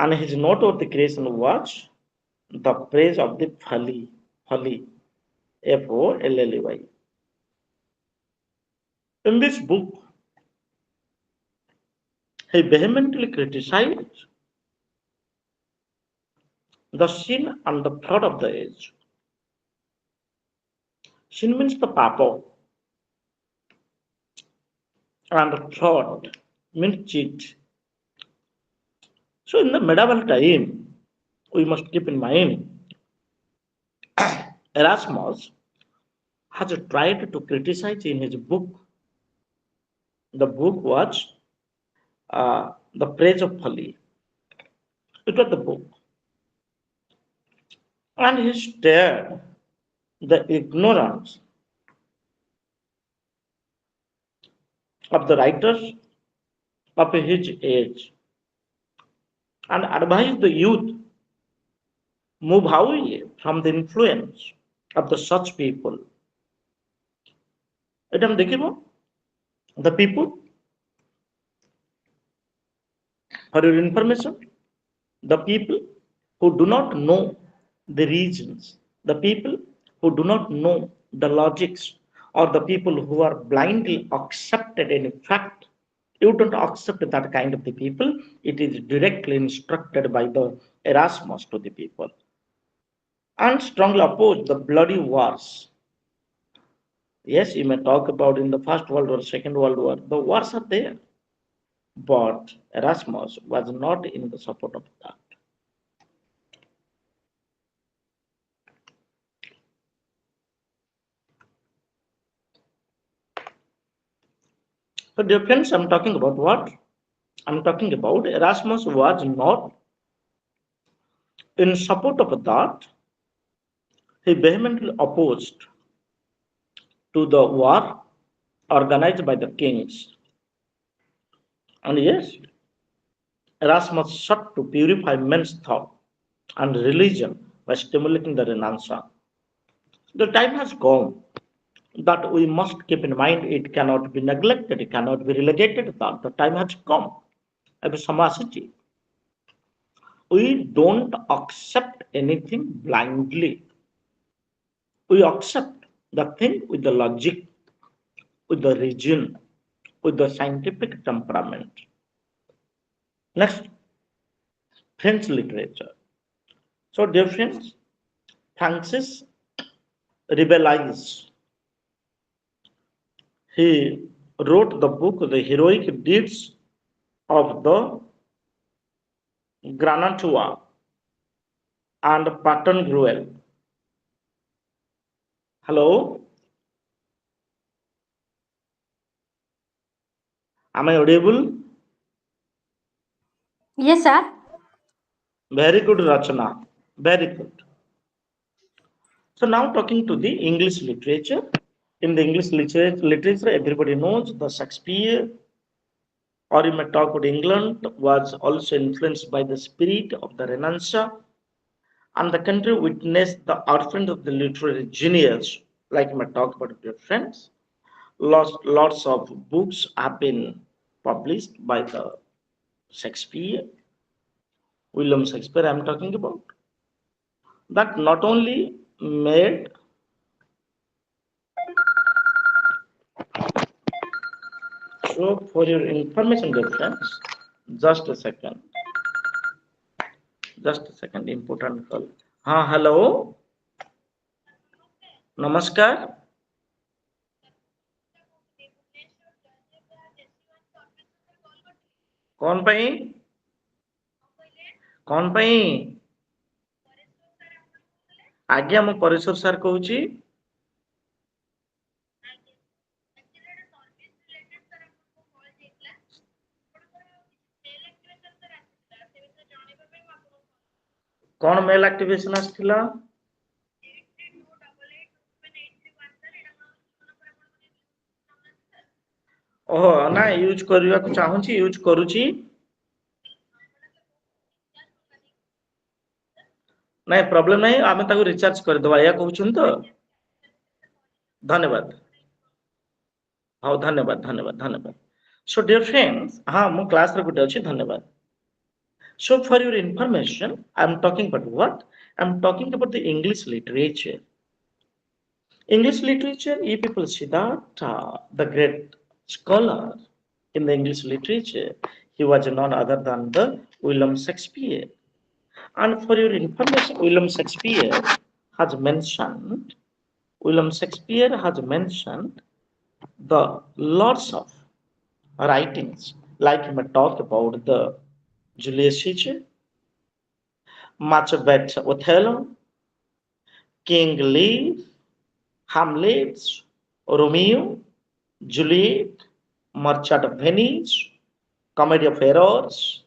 And his noteworthy creation was the praise of the folly, F-O-L-L-Y. In this book, he vehemently criticized the sin and the fraud of the age. Sin means the papa, and fraud means cheat. So in the medieval time, we must keep in mind, Erasmus has tried to criticize in his book. The book was The Praise of Folly. It was the book. And he stared the ignorance of the writers of his age and advised the youth move away from the influence of the such people. It am देखिबो, the people, for your information, the people who do not know the reasons, the people who do not know the logics, or the people who are blindly accepted in fact, you don't accept that kind of the people. It is directly instructed by the Erasmus to the people, and strongly oppose the bloody wars. Yes, you may talk about in the First World War, Second World War, the wars are there, but Erasmus was not in the support of that. So, dear friends, I'm talking about what? I'm talking about Erasmus was not in support of that. He vehemently opposed to the war organized by the kings. And yes, Erasmus sought to purify men's thought and religion by stimulating the Renaissance. The time has come that we must keep in mind, it cannot be neglected, it cannot be relegated, that the time has come. ଏବେ ସମୟ ଆସିଛି. We don't accept anything blindly. We accept the thing with the logic, with the reason, with the scientific temperament. Next, French literature. So, dear friends, Francis Rabelais, he wrote the book The Heroic Deeds of the Granatois and Patton Gruel. Hello, am I audible? Yes, sir. Very good, Rachana. Very good. So now talking to the English literature. In the English literature, everybody knows the Shakespeare, or you may talk about England, was also influenced by the spirit of the Renaissance, and the country witnessed the advent of the literary genius. Like you may talk about your friends, lots of books have been published by the Shakespeare, William Shakespeare. I'm talking about that not only made. So, for your information, dear friends, just a second, important call. हाँ hello नमस्कार कौन ପାଇଁ कौन ପାଇଁ ଆଜ୍ଞା ମୁଁ ପରେଶ୍ୱର sir କହୁଛି କଣ ମେଲ୍ ଆକ୍ଟିଭେସନ ଆସିଥିଲା ଓହୋ ନା ୟୁଜ୍ କରିବାକୁ ଚାହୁଁଛି ୟୁଜ୍ କରୁଛି ନାଇଁ ପ୍ରୋବ୍ଲେମ ନାହିଁ ଆମେ ତାକୁ ରିଚାର୍ଜ କରିଦେବା ଏଇଆ କହୁଛନ୍ତି ତ ଧନ୍ୟବାଦ ହଉ ଧନ୍ୟବାଦ ଧନ୍ୟବାଦ ଧନ୍ୟବାଦ ସୋ ଡିୟର ଫ୍ରେଣ୍ଡସ୍ ହଁ ମୁଁ କ୍ଲାସରେ ଗୋଟେ ଅଛି ଧନ୍ୟବାଦ So, for your information, I'm talking about what? I'm talking about the English literature. English literature, you people see that the great scholar in the English literature, he was none other than the William Shakespeare. And for your information, William Shakespeare has mentioned the lots of writings, like he may talk about the Julius Caesar, Macbeth Othello, King Lear, Hamlet, Romeo, Juliet, Merchant of Venice, Comedy of Errors,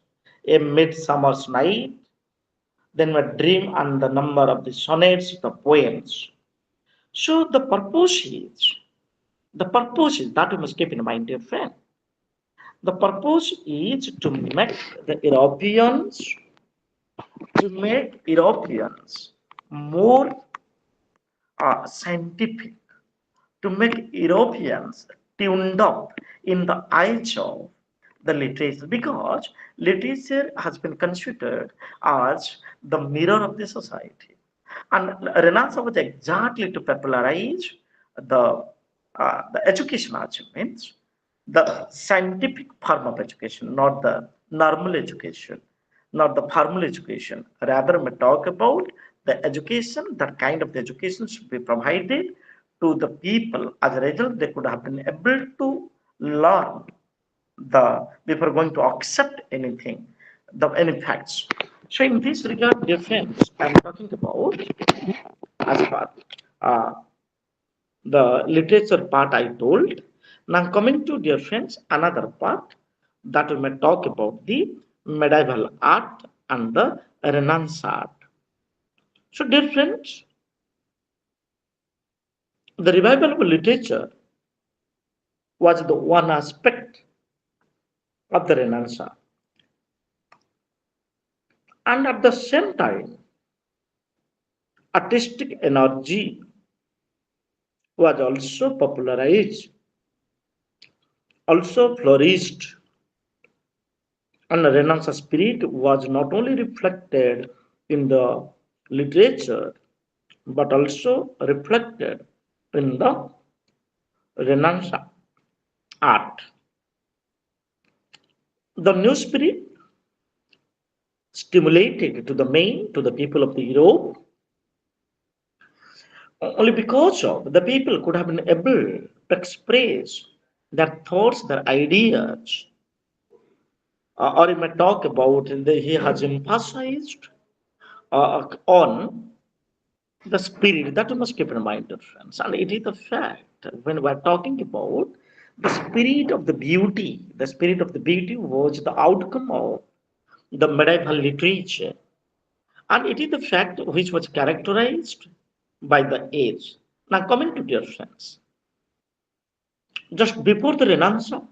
A Midsummer's Night, then a dream and the number of the sonnets, the poems. So the purpose is that we must keep in mind, dear friend. The purpose is to make Europeans more scientific, to make Europeans tuned up in the eyes of the literature, because literature has been considered as the mirror of the society. And Renaissance was exactly to popularize the, the education achievements, the scientific form of education, not the normal education, not the formal education. Rather, we talk about the education, that kind of the education should be provided to the people. As a result, they could have been able to learn the before going to accept anything, the any facts. So, in this regard, dear friends, I'm talking about as far uh, the literature part I told. Now, coming to dear friends, another part that we may talk about the medieval art and the Renaissance art. So, dear friends, the revival of literature was the one aspect of the Renaissance, and at the same time, artistic energy was also popularized, also flourished, and the Renaissance spirit was not only reflected in the literature but also reflected in the Renaissance art. The new spirit stimulated to the main to the people of the Europe only because of the people could have been able to express their thoughts, their ideas, or you may talk about he has emphasized on the spirit that you must keep in mind, dear friends. And it is the fact when we are talking about the spirit of the beauty was the outcome of the medieval literature. And it is the fact which was characterized by the age. Now, coming to dear friends, just before the Renaissance,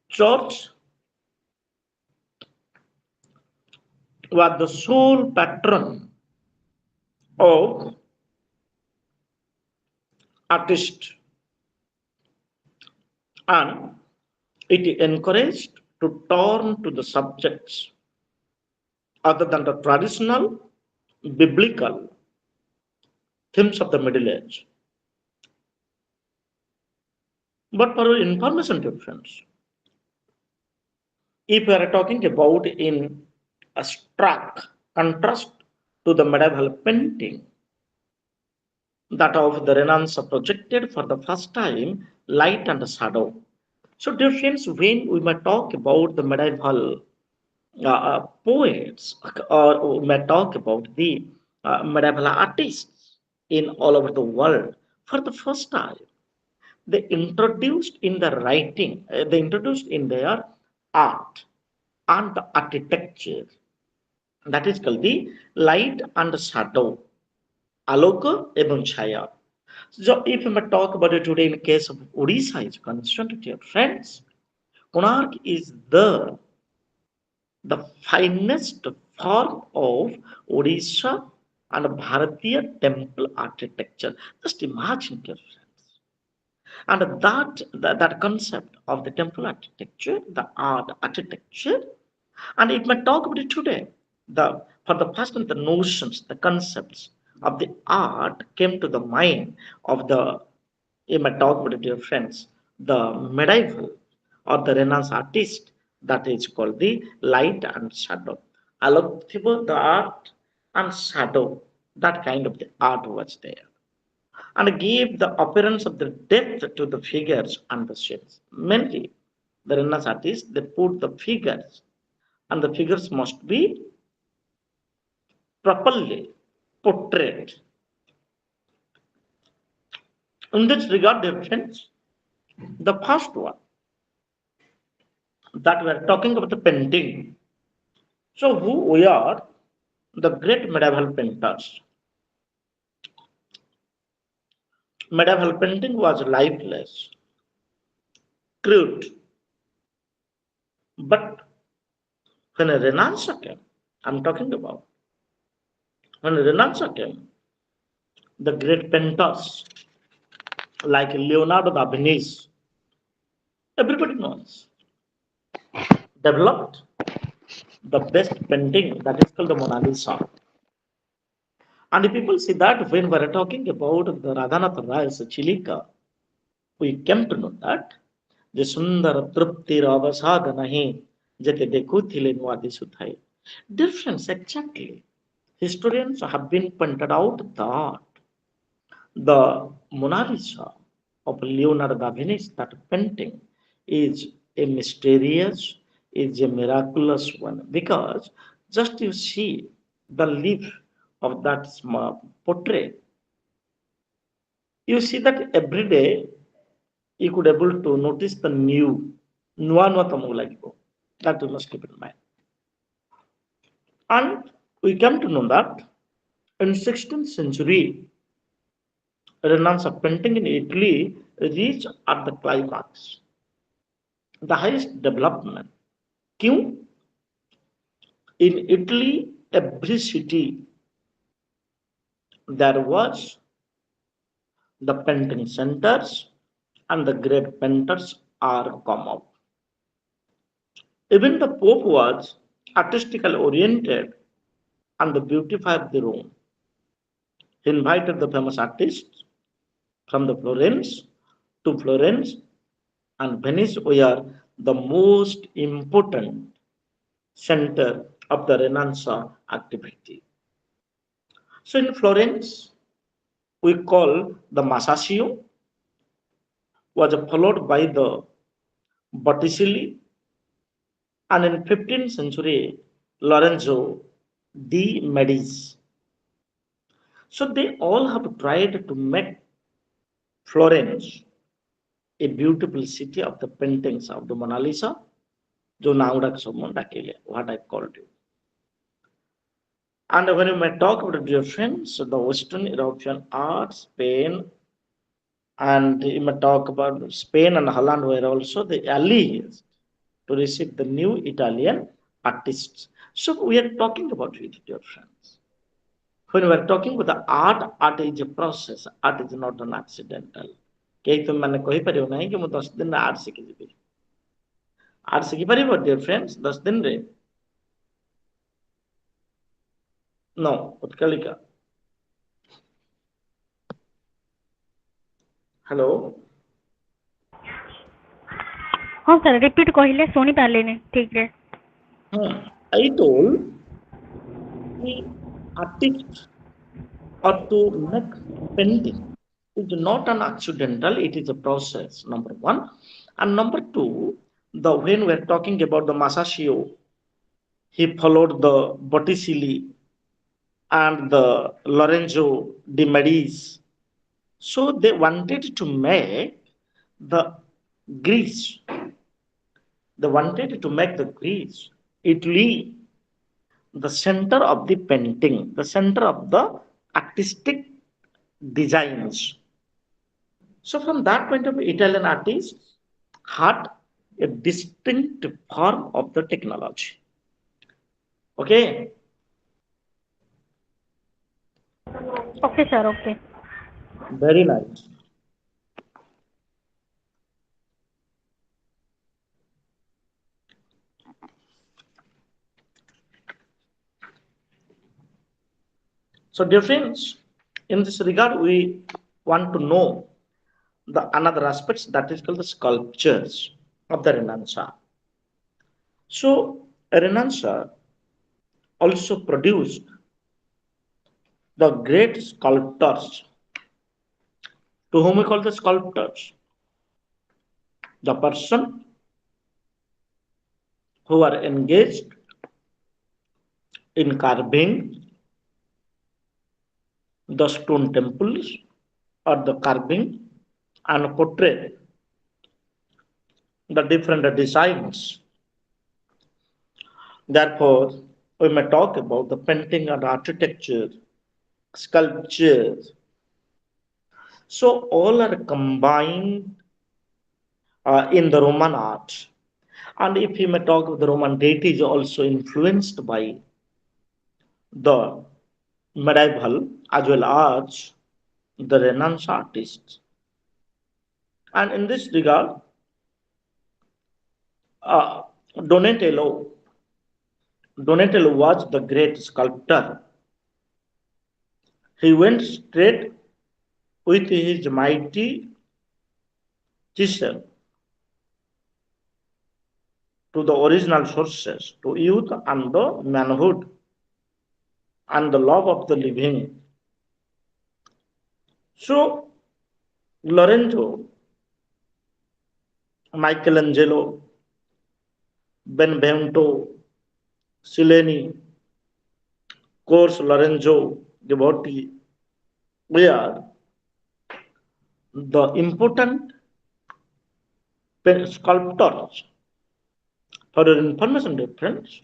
church was the sole patron of artists, and it encouraged to turn to the subjects other than the traditional biblical themes of the Middle Age. But for information difference, if we are talking about in a stark contrast to the medieval painting that of the Renaissance projected for the first time light and shadow. So, dear friends, when we might talk about the medieval poets, or we might talk about the medieval artists in all over the world, for the first time, they introduced in the writing, they introduced in their art and the architecture that is called the light and shadow, aloka এবং ছায়া. So if we talk about it today in case of Odisha is concerned, dear friends, Konark is the finest form of Odisha and Bharatiya temple architecture. Just imagine, dear friends. And that concept of the temple architecture, the art architecture, and it might talk about it today. For the first time, the notions, the concepts of the art came to the mind of the, you might talk about it, dear friends, the medieval or the Renaissance artist that is called the light and shadow. Aloktivo, the art and shadow, that kind of the art was there and gave the appearance of the depth to the figures and the shapes. Mainly, the Renaissance artists they put the figures, and the figures must be properly portrayed. In this regard, dear friends, the first one that we are talking about the painting. So, who we are the great medieval painters? Medieval painting was lifeless, crude, but when a Renaissance came, I'm talking about when a Renaissance came, the great painters like Leonardo da Vinci, everybody knows, developed the best painting that is called the Mona Lisa. And people see that when we're talking about the Radhanath Ray's Chilika, we came to know that the Sundar Trupti Ravasada Nahi Jete Dekutile Nuadisuthai. Difference exactly. Historians have been pointed out that the Mona Lisa of Leonardo da Vinci, that painting, is a mysterious, is a miraculous one because just you see the leaf of that small portrait, you see that every day you could able to notice the new, ନୂଆ ନୂଆ ତମକୁ ଲାଗିବ. That you must keep in mind. And we come to know that in 16th century, Renaissance painting in Italy reached at the climax, the highest development. क्यों? In Italy, every city there was the painting centers and the great painters are come up. Even the Pope was artistically oriented and the beautified the room. He invited the famous artists from the Florence to Florence and Venice, where the most important center of the Renaissance activity. So in Florence, we call the Masaccio was followed by the Botticelli, and in 15th century Lorenzo de Medici. So they all have tried to make Florence a beautiful city of the paintings of the Mona Lisa, जो नाव डाक सब डाकिले, what I called you. And when you may talk about the difference, the Western European art, Spain, and you may talk about Spain and Holland were also the allies to receive the new Italian artists. So we are talking about it, dear friends. When we are talking about the art, art is a process, art is not an accidental. କେହି ତୁମମାନେ କହିପାରିବ ନାହିଁ କି ମୁଁ 10 ଦିନରେ art ଶିଖିଯିବି। Art ଶିଖିପାରିବ dear friends 10 ଦିନରେ? No, Utkalika. Hello. हाँ sir repeat कहले सुनी पारलेनी ठीक रे। I told the artist or to make painting is not an accidental, it is a process, number one. And number two, the when we're talking about the Masaccio, he followed the Botticelli and the Lorenzo de Medici. So they wanted to make the Greece. They wanted to make the Greece, Italy, the center of the painting, the center of the artistic designs. So from that point of view, Italian artists had a distinct form of the technology. Okay. Okay sir, okay. Very nice. So dear friends, in this regard, we want to know the another aspects that is called the sculptures of the Renaissance. So Renaissance also produced the great sculptors, to whom we call the sculptors, the person who are engaged in carving the stone temples or the carving and portray the different designs. Therefore, we may talk about the painting and architecture, sculpture. So all are combined in the Roman art. And if we may talk of the Roman deities also influenced by the medieval as well as the Renaissance artists. And in this regard, uh, Donatello, Donatello was the great sculptor. He went straight with his mighty chisel to the original sources, to youth and the manhood and the love of the living. So, Lorenzo, Michelangelo, Benvenuto, Cellini, course Lorenzo Ghiberti were the important sculptors for your information difference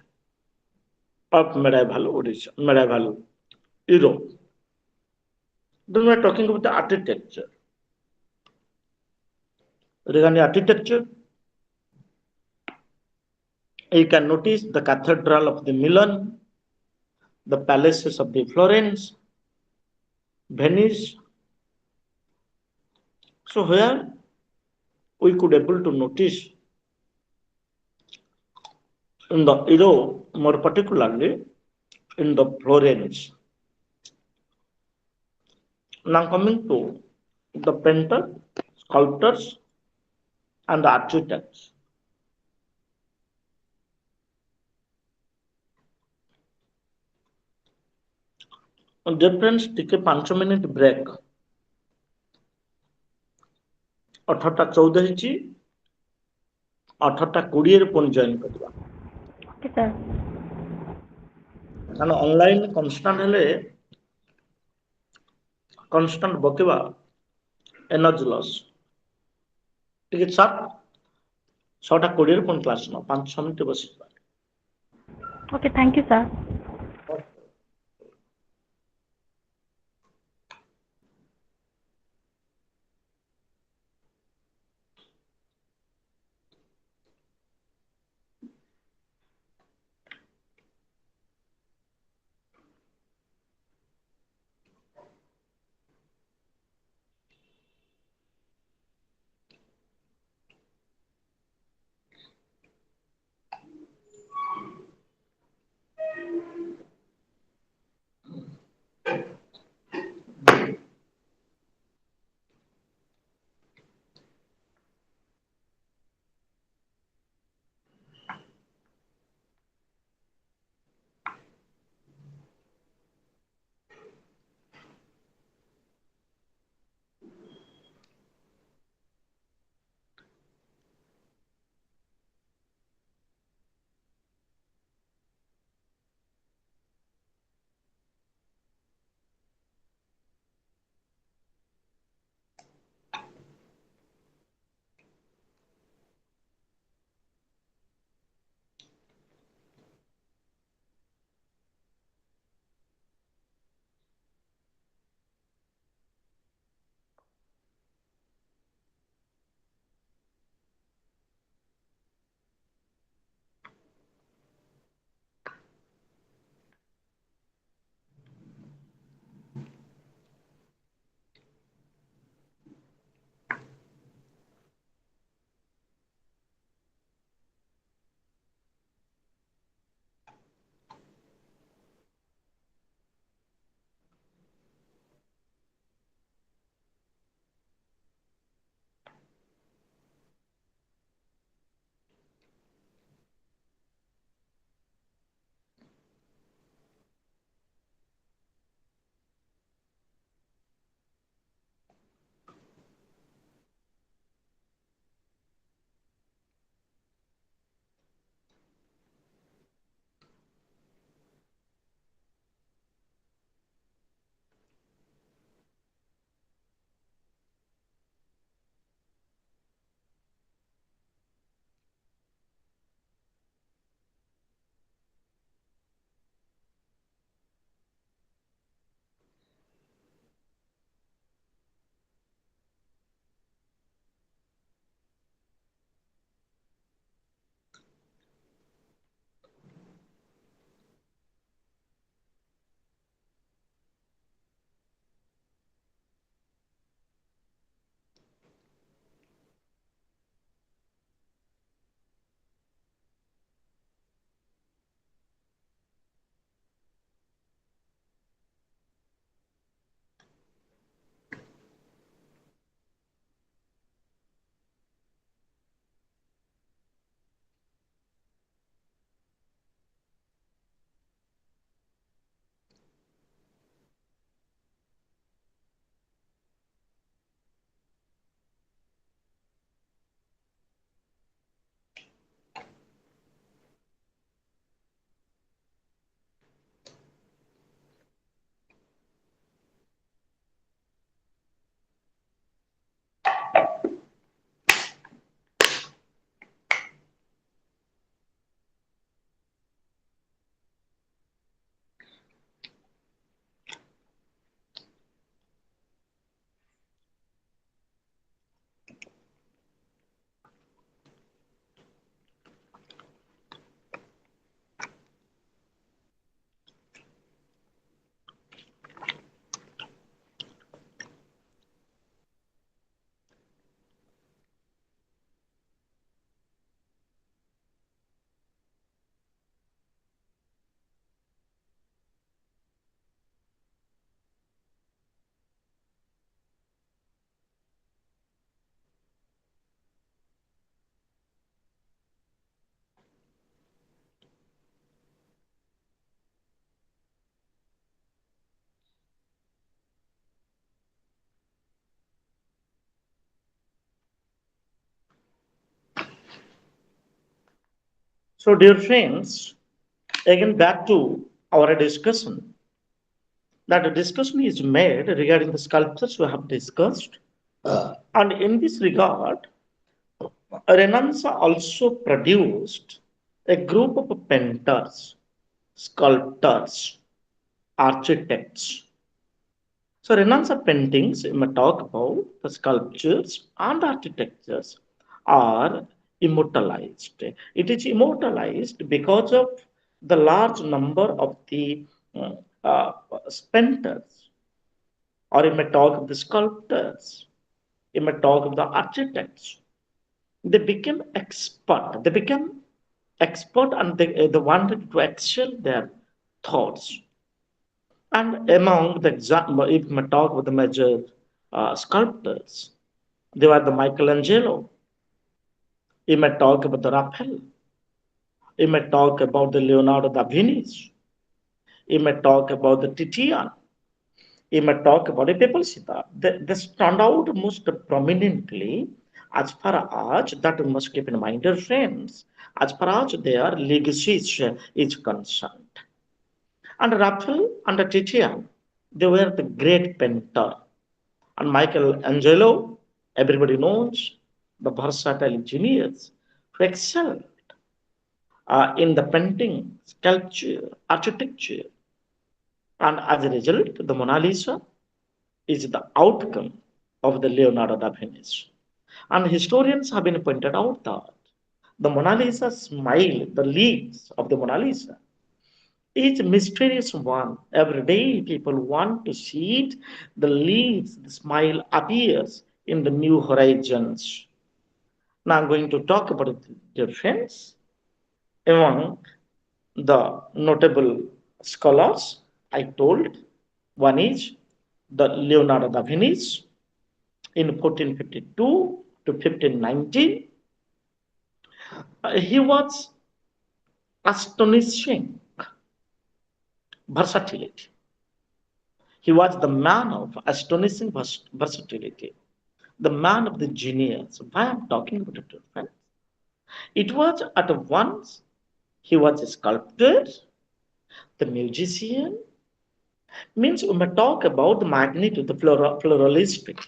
of medieval Europe. Then we are talking about the architecture. Regarding architecture, you can notice the Cathedral of the Milan, the palaces of the Florence, Venice. So here we could able to notice in the Europe, more particularly in the Florence. Now coming to the painter, sculptors, and the architects. Difference टिके 5 minute break 18ଟା 14 ହେଇଛି 18ଟା 20 ପୁଣି join କରିବା okay sir କାରଣ online constant ହେଲେ constant ବତେଇବା energy loss ଟିକେ sir 6ଟା 20 ପୁଣି class ନ 5-6 minute ବସିବା okay thank you sir So, dear friends, again back to our discussion. That the discussion is made regarding the sculptures we have discussed. And in this regard, Renaissance also produced a group of painters, sculptors, architects. So Renaissance paintings, we may talk about the sculptures and architectures are immortalized. It is immortalized because of the large number of the uh, uh, painters, or you may talk of the sculptors, you may talk of the architects. They became expert. They became expert, and they wanted to excel their thoughts. And among the example, if we talk about the major sculptors, they were the Michelangelo. You may talk about the Raphael. You may talk about the Leonardo da Vinci. You may talk about the Titian. You may talk about the Pepalsita. They stand out most prominently as far as that we must keep in mind, dear friends, as far as their legacy is concerned. And Raphael and Titian, they were the great painter. And Michelangelo, everybody knows, the versatile genius who excelled in the painting, sculpture, architecture. And as a result, the Mona Lisa is the outcome of the Leonardo da Vinci. And historians have been pointed out that the Mona Lisa smile, the leaves of the Mona Lisa, is a mysterious one. Every day people want to see it. The leaves, the smile appears in the new horizons. Now I'm going to talk about the difference among the notable scholars I told. One is the Leonardo da Vinci in 1452 to 1519. He was astonishing versatility. He was the man of astonishing versatility, the man of the genius. Why I'm talking about it, friends? It was at once he was a sculptor, the musician. Means we may talk about the magnitude, the pluralistic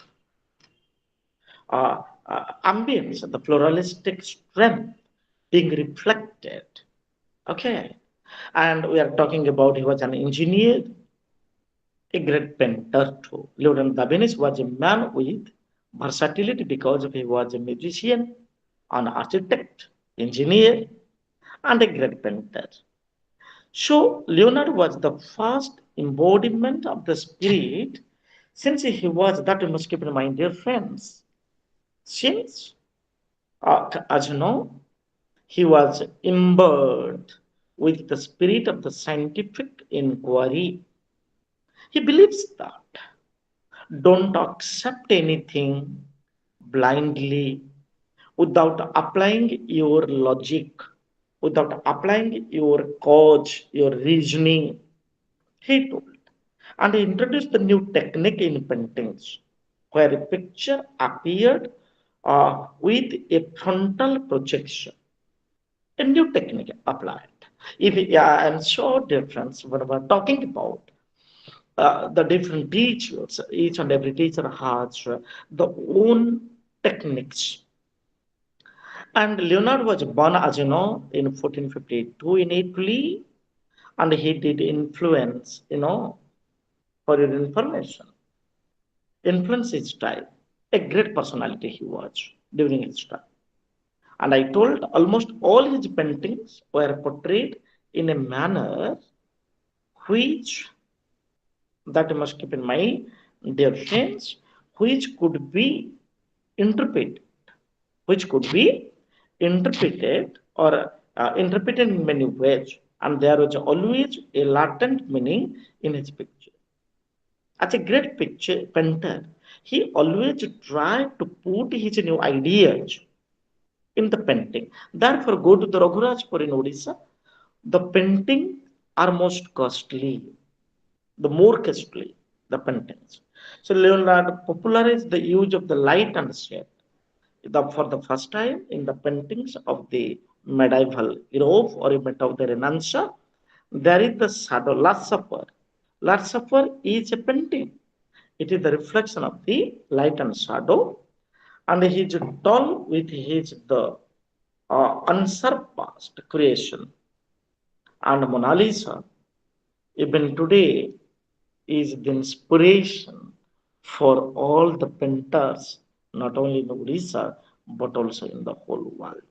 ambience, the pluralistic strength being reflected. Okay, and we are talking about he was an engineer, a great painter too. Leonardo da Vinci was a man with versatility because he was a musician, an architect, engineer, and a great painter. So Leonardo was the first embodiment of the spirit, since he was, that you must keep in mind, dear friends. Since, as you know, he was imbued with the spirit of the scientific inquiry. He believes that don't accept anything blindly without applying your logic, without applying your cause, your reasoning, he told. And he introduced the new technique in paintings, where a picture appeared with a frontal projection. A new technique applied. If I'm sure difference when we're talking about the different teachers, each and every teacher has the own techniques. And Leonard was born, as you know, in 1452 in Italy, and he did influence, for your information, influence his time. A great personality he was during his time. And I told almost all his paintings were portrayed in a manner which, that you must keep in mind, dear friends, which could be interpreted, which could be interpreted or interpreted in many ways. And there was always a latent meaning in his picture. As a great picture painter, he always tried to put his new ideas in the painting. Therefore, go to the Raghurajpur in Odisha. The painting are most costly, the more costly the paintings. So Leonardo popularized the use of the light and shade. For the first time in the paintings of the medieval Europe or you may talk the Renaissance, there is the shadow, Last Supper. Last Supper is a painting. It is the reflection of the light and shadow, and he is tall with his the unsurpassed creation. And Mona Lisa, even today, is the inspiration for all the painters, not only in Odisha, but also in the whole world.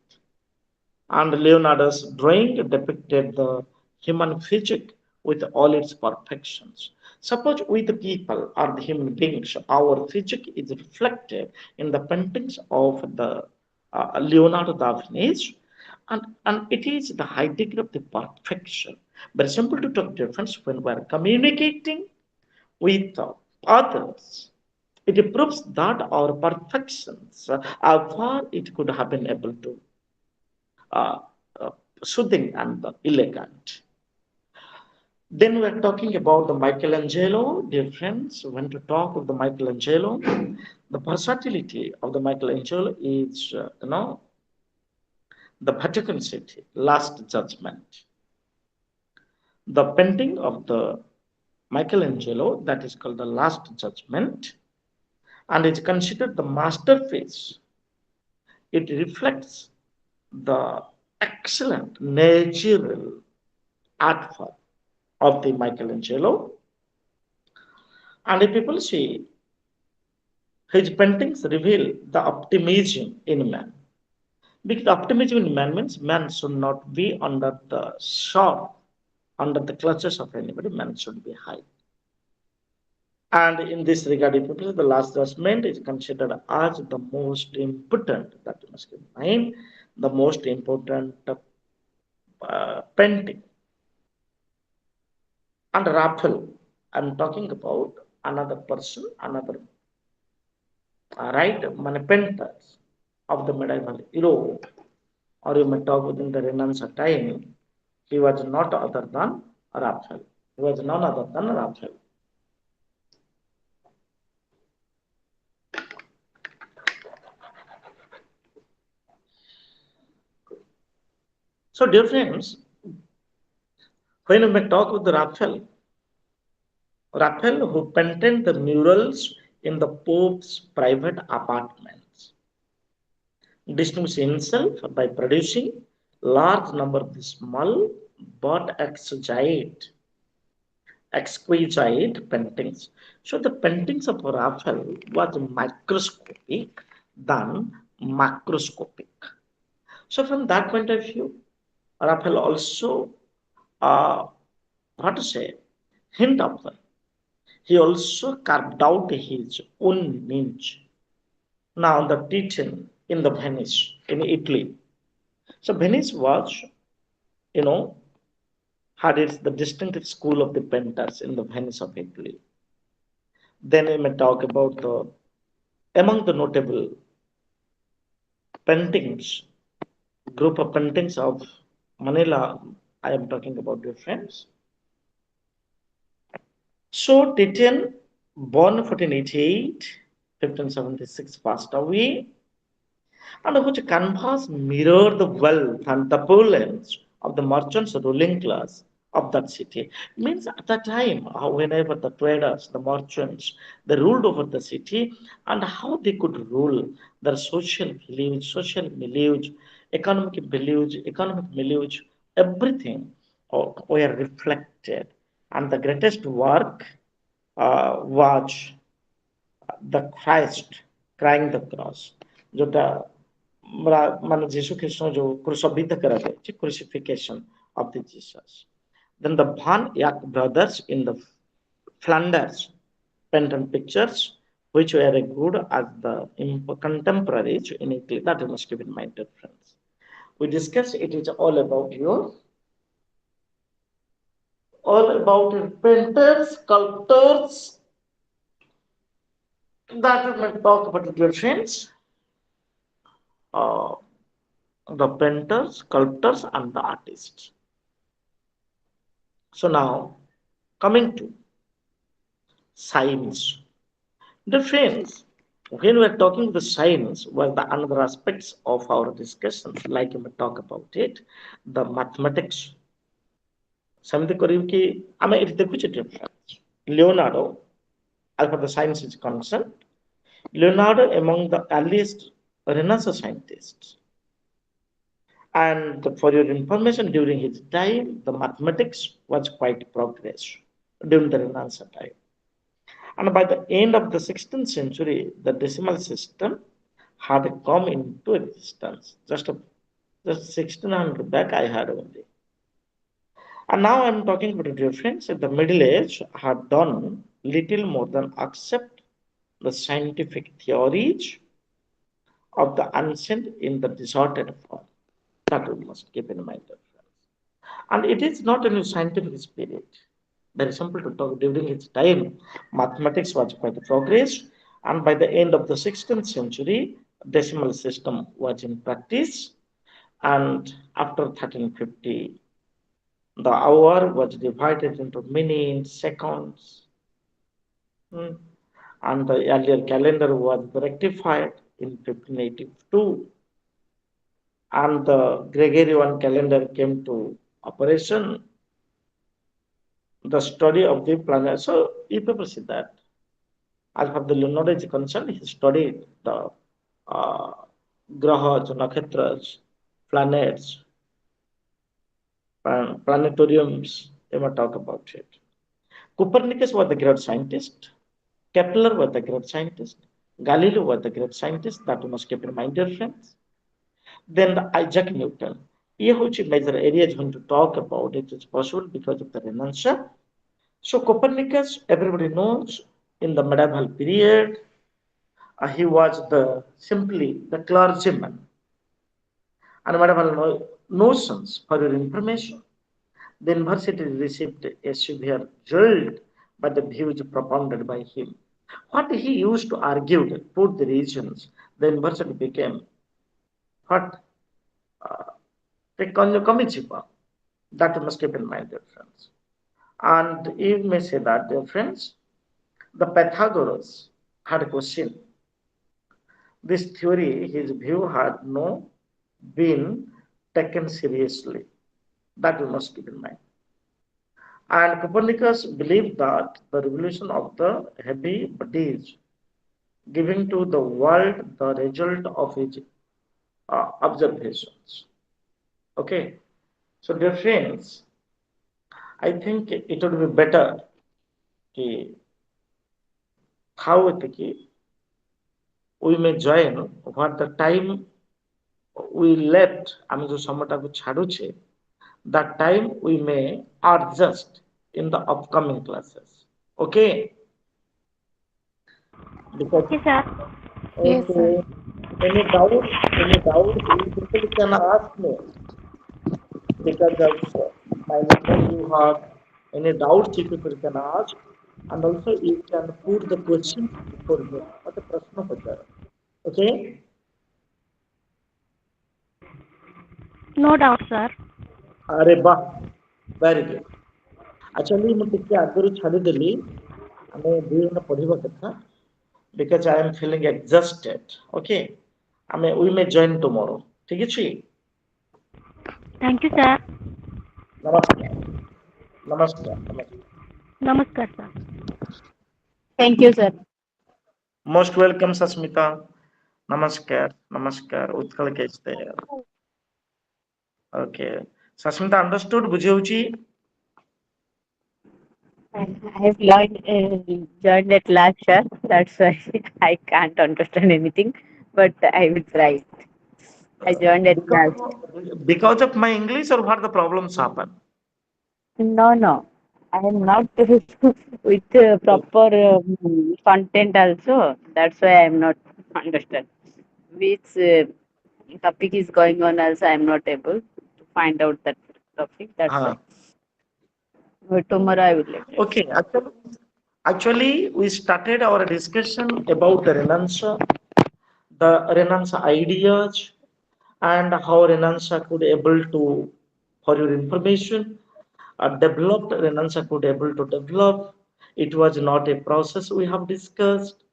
And Leonardo's drawing depicted the human physique with all its perfections. Suppose we the people are the human beings, our physique is reflected in the paintings of the Leonardo da Vinci, and it is the high degree of the perfection. But simple to talk difference when we are communicating with others. It proves that our perfections are far it could have been able to uh, uh, soothing and elegant. Then we're talking about the Michelangelo, dear friends. When to talk of the Michelangelo, the versatility of the Michelangelo is, the Vatican City, Last Judgment. The painting of the Michelangelo, that is called the Last Judgment, and is considered the masterpiece. It reflects the excellent natural art form of the Michelangelo. And if people see his paintings reveal the optimism in man. Because optimism in man means man should not be under the shock, under the clutches of anybody, man should be high. And in this regard, if people, the last judgment is considered as the most important, that you must keep in mind, the most important painting. And Raphael, I'm talking about another person, another right, many painters of the medieval Europe, or you may talk within the Renaissance time, he was not other than Raphael. He was none other than Raphael. So, dear friends, when we may talk with Raphael, Raphael who painted the murals in the Pope's private apartments, distinguished himself by producing large number of small but exquisite paintings. So the paintings of Raphael was microscopic than macroscopic. So from that point of view, Raphael also, uh, what to say, hint of them. He also carved out his own niche. Now the Titan in the Venice in Italy. So Venice was, you know, had its the distinctive school of the painters in the Venice of Italy. Then we may talk about the among the notable paintings, group of paintings of Manila. I am talking about your friends. So Titian, born 1488, 1576, passed away, and which canvas mirrored the wealth and the opulence of the merchants ruling class of that city. Means at that time, whenever the traders, the merchants, they ruled over the city, and how they could rule their social milieu, economic milieu, everything were reflected. And the greatest work was the Christ crying the cross, ଯୋଉଟା ମାନେ ଯୀଶୁ ଖ୍ରୀଷ୍ଟ ଯୋଉ କ୍ରୁଶବିଦ୍ଧ କରାଯାଇଛି, crucifixion of the Jesus. Then the Van Eyck brothers in the Flanders painted pictures which were good as the contemporaries in Italy. That you must keep in mind, dear friends. We discussed it is all about your painters, sculptors, that we may talk about, dear friends. Uh, the painters, sculptors, and the artists. So now, coming to science. The friends, When we are talking the science, well, the another aspects of our discussions, like we talk about it, the mathematics. ସେମିତି କରିବୁ କି ଆମେ ଏଠି ଦେଖୁଛେ difference. Leonardo, as far the science is concerned, Leonardo among the earliest Renaissance scientists. And for your information, during his time, the mathematics was quite progress during the Renaissance time. And by the end of the 16th century, the decimal system had come into existence. Just 1600 back, I had only. And now I'm talking about dear friends, the Middle Age had done little more than accept the scientific theories of the ancient in the distorted form. That we must keep in mind, dear friends. And it is not only scientific spirit. Very simple to talk. During its time, mathematics was quite progress, and by the end of the 16th century, decimal system was in practice. And after 1350, the hour was divided into minutes, seconds, hmm, and the earlier calendar was rectified in 1582, and the Gregorian calendar came to operation, the study of the planet. So, if people see that, as far as the Leonardo is concerned, he studied the uh, grahas, nakhetras, planets, planetariums. They might talk about it. Copernicus was the great scientist. Kepler was the great scientist. Galileo was the great scientist. That you must keep in mind, dear friends. Then the Isaac Newton. Here, which major areas going to talk about it is possible because of the Renaissance. So Copernicus, everybody knows, in the medieval period, he was the simply the clergyman. And medieval notions for your information. The university received a severe jolt by the views propounded by him. What he used to argue that put the reasons, the university became what the Komichipa. That you must keep in mind, dear friends. And you may say that, dear friends, the Pythagoras had a question. This theory, his view had no been taken seriously. That you must keep in mind. And Copernicus believed that the revolution of the heavy bodies giving to the world the result of his observations. Okay, so dear friends, I think it would be better कि how we may join what the time we left ଆମେ ଯୋଉ ସମୟଟାକୁ ଛାଡୁଛେ that time we may adjust in the upcoming classes. Okay, because Okay, sir. Yes, sir. okay, any doubt you people can ask me because of my number you have any doubts you people can ask, and also you can put the questions before me. What the prashna pachara. Okay? No doubt, sir. अरे वाह, very good. Actually ମୁଁ ଟିକେ ଆଗରୁ ଛାଡ଼ିଦେଲି ଆମେ ଦୁଇ ଜଣ ପଢିବା କଥା because I am feeling exhausted. Okay, ଆମେ we may join tomorrow. ଠିକ ଅଛି? Thank you, sir. ନମସ୍କାର ନମସ୍କାର ନମସ୍କାର. Namaskar, sir. Thank you, sir. Most welcome Sasmita. Namaskar namaskar Utkal is there. Okay, Sasmita understood ବୁଝି I have joined at last, sir. That's why I can't understand anything, but I will try. I joined at last. because of my English or what the problems happen? No, no. I am not with proper content also. That's why I am not understand. Which topic is going on also, I am not able to find out that topic. That's why. Uh, But tomorrow I will let it. okay, actually, we started our discussion about the Renaissance ideas, and how Renaissance could able to, for your information, developed Renaissance could able to develop. It was not a process we have discussed.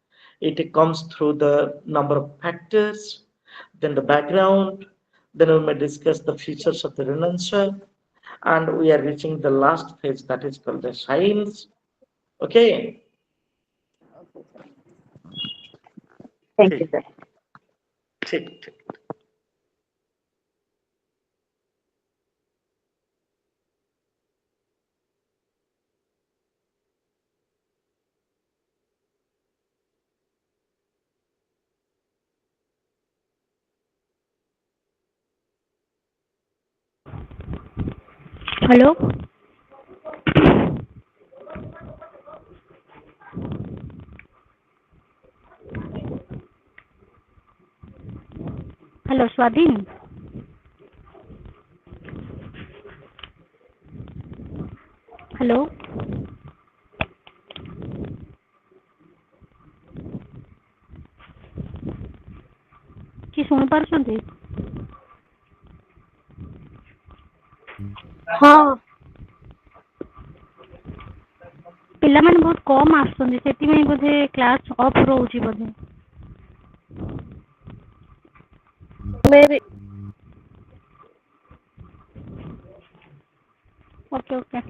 It comes through the number of factors, then the background, then we may discuss the features of the renancer, and we are reaching the last phase that is called the science. Okay, Thank you, ठीक sir. ठीक ठीक hello hello स्वाधीन hello କି ଶୁଣି ପାରୁଛନ୍ତି? ହଁ ପିଲାମାନେ ବହୁତ କମ୍ ଆସୁଛନ୍ତି ସେଥିପାଇଁ ବୋଧେ କ୍ଲାସ୍ ଅଫ୍ ରହୁଛି ବୋଧେ। Maybe okay okay.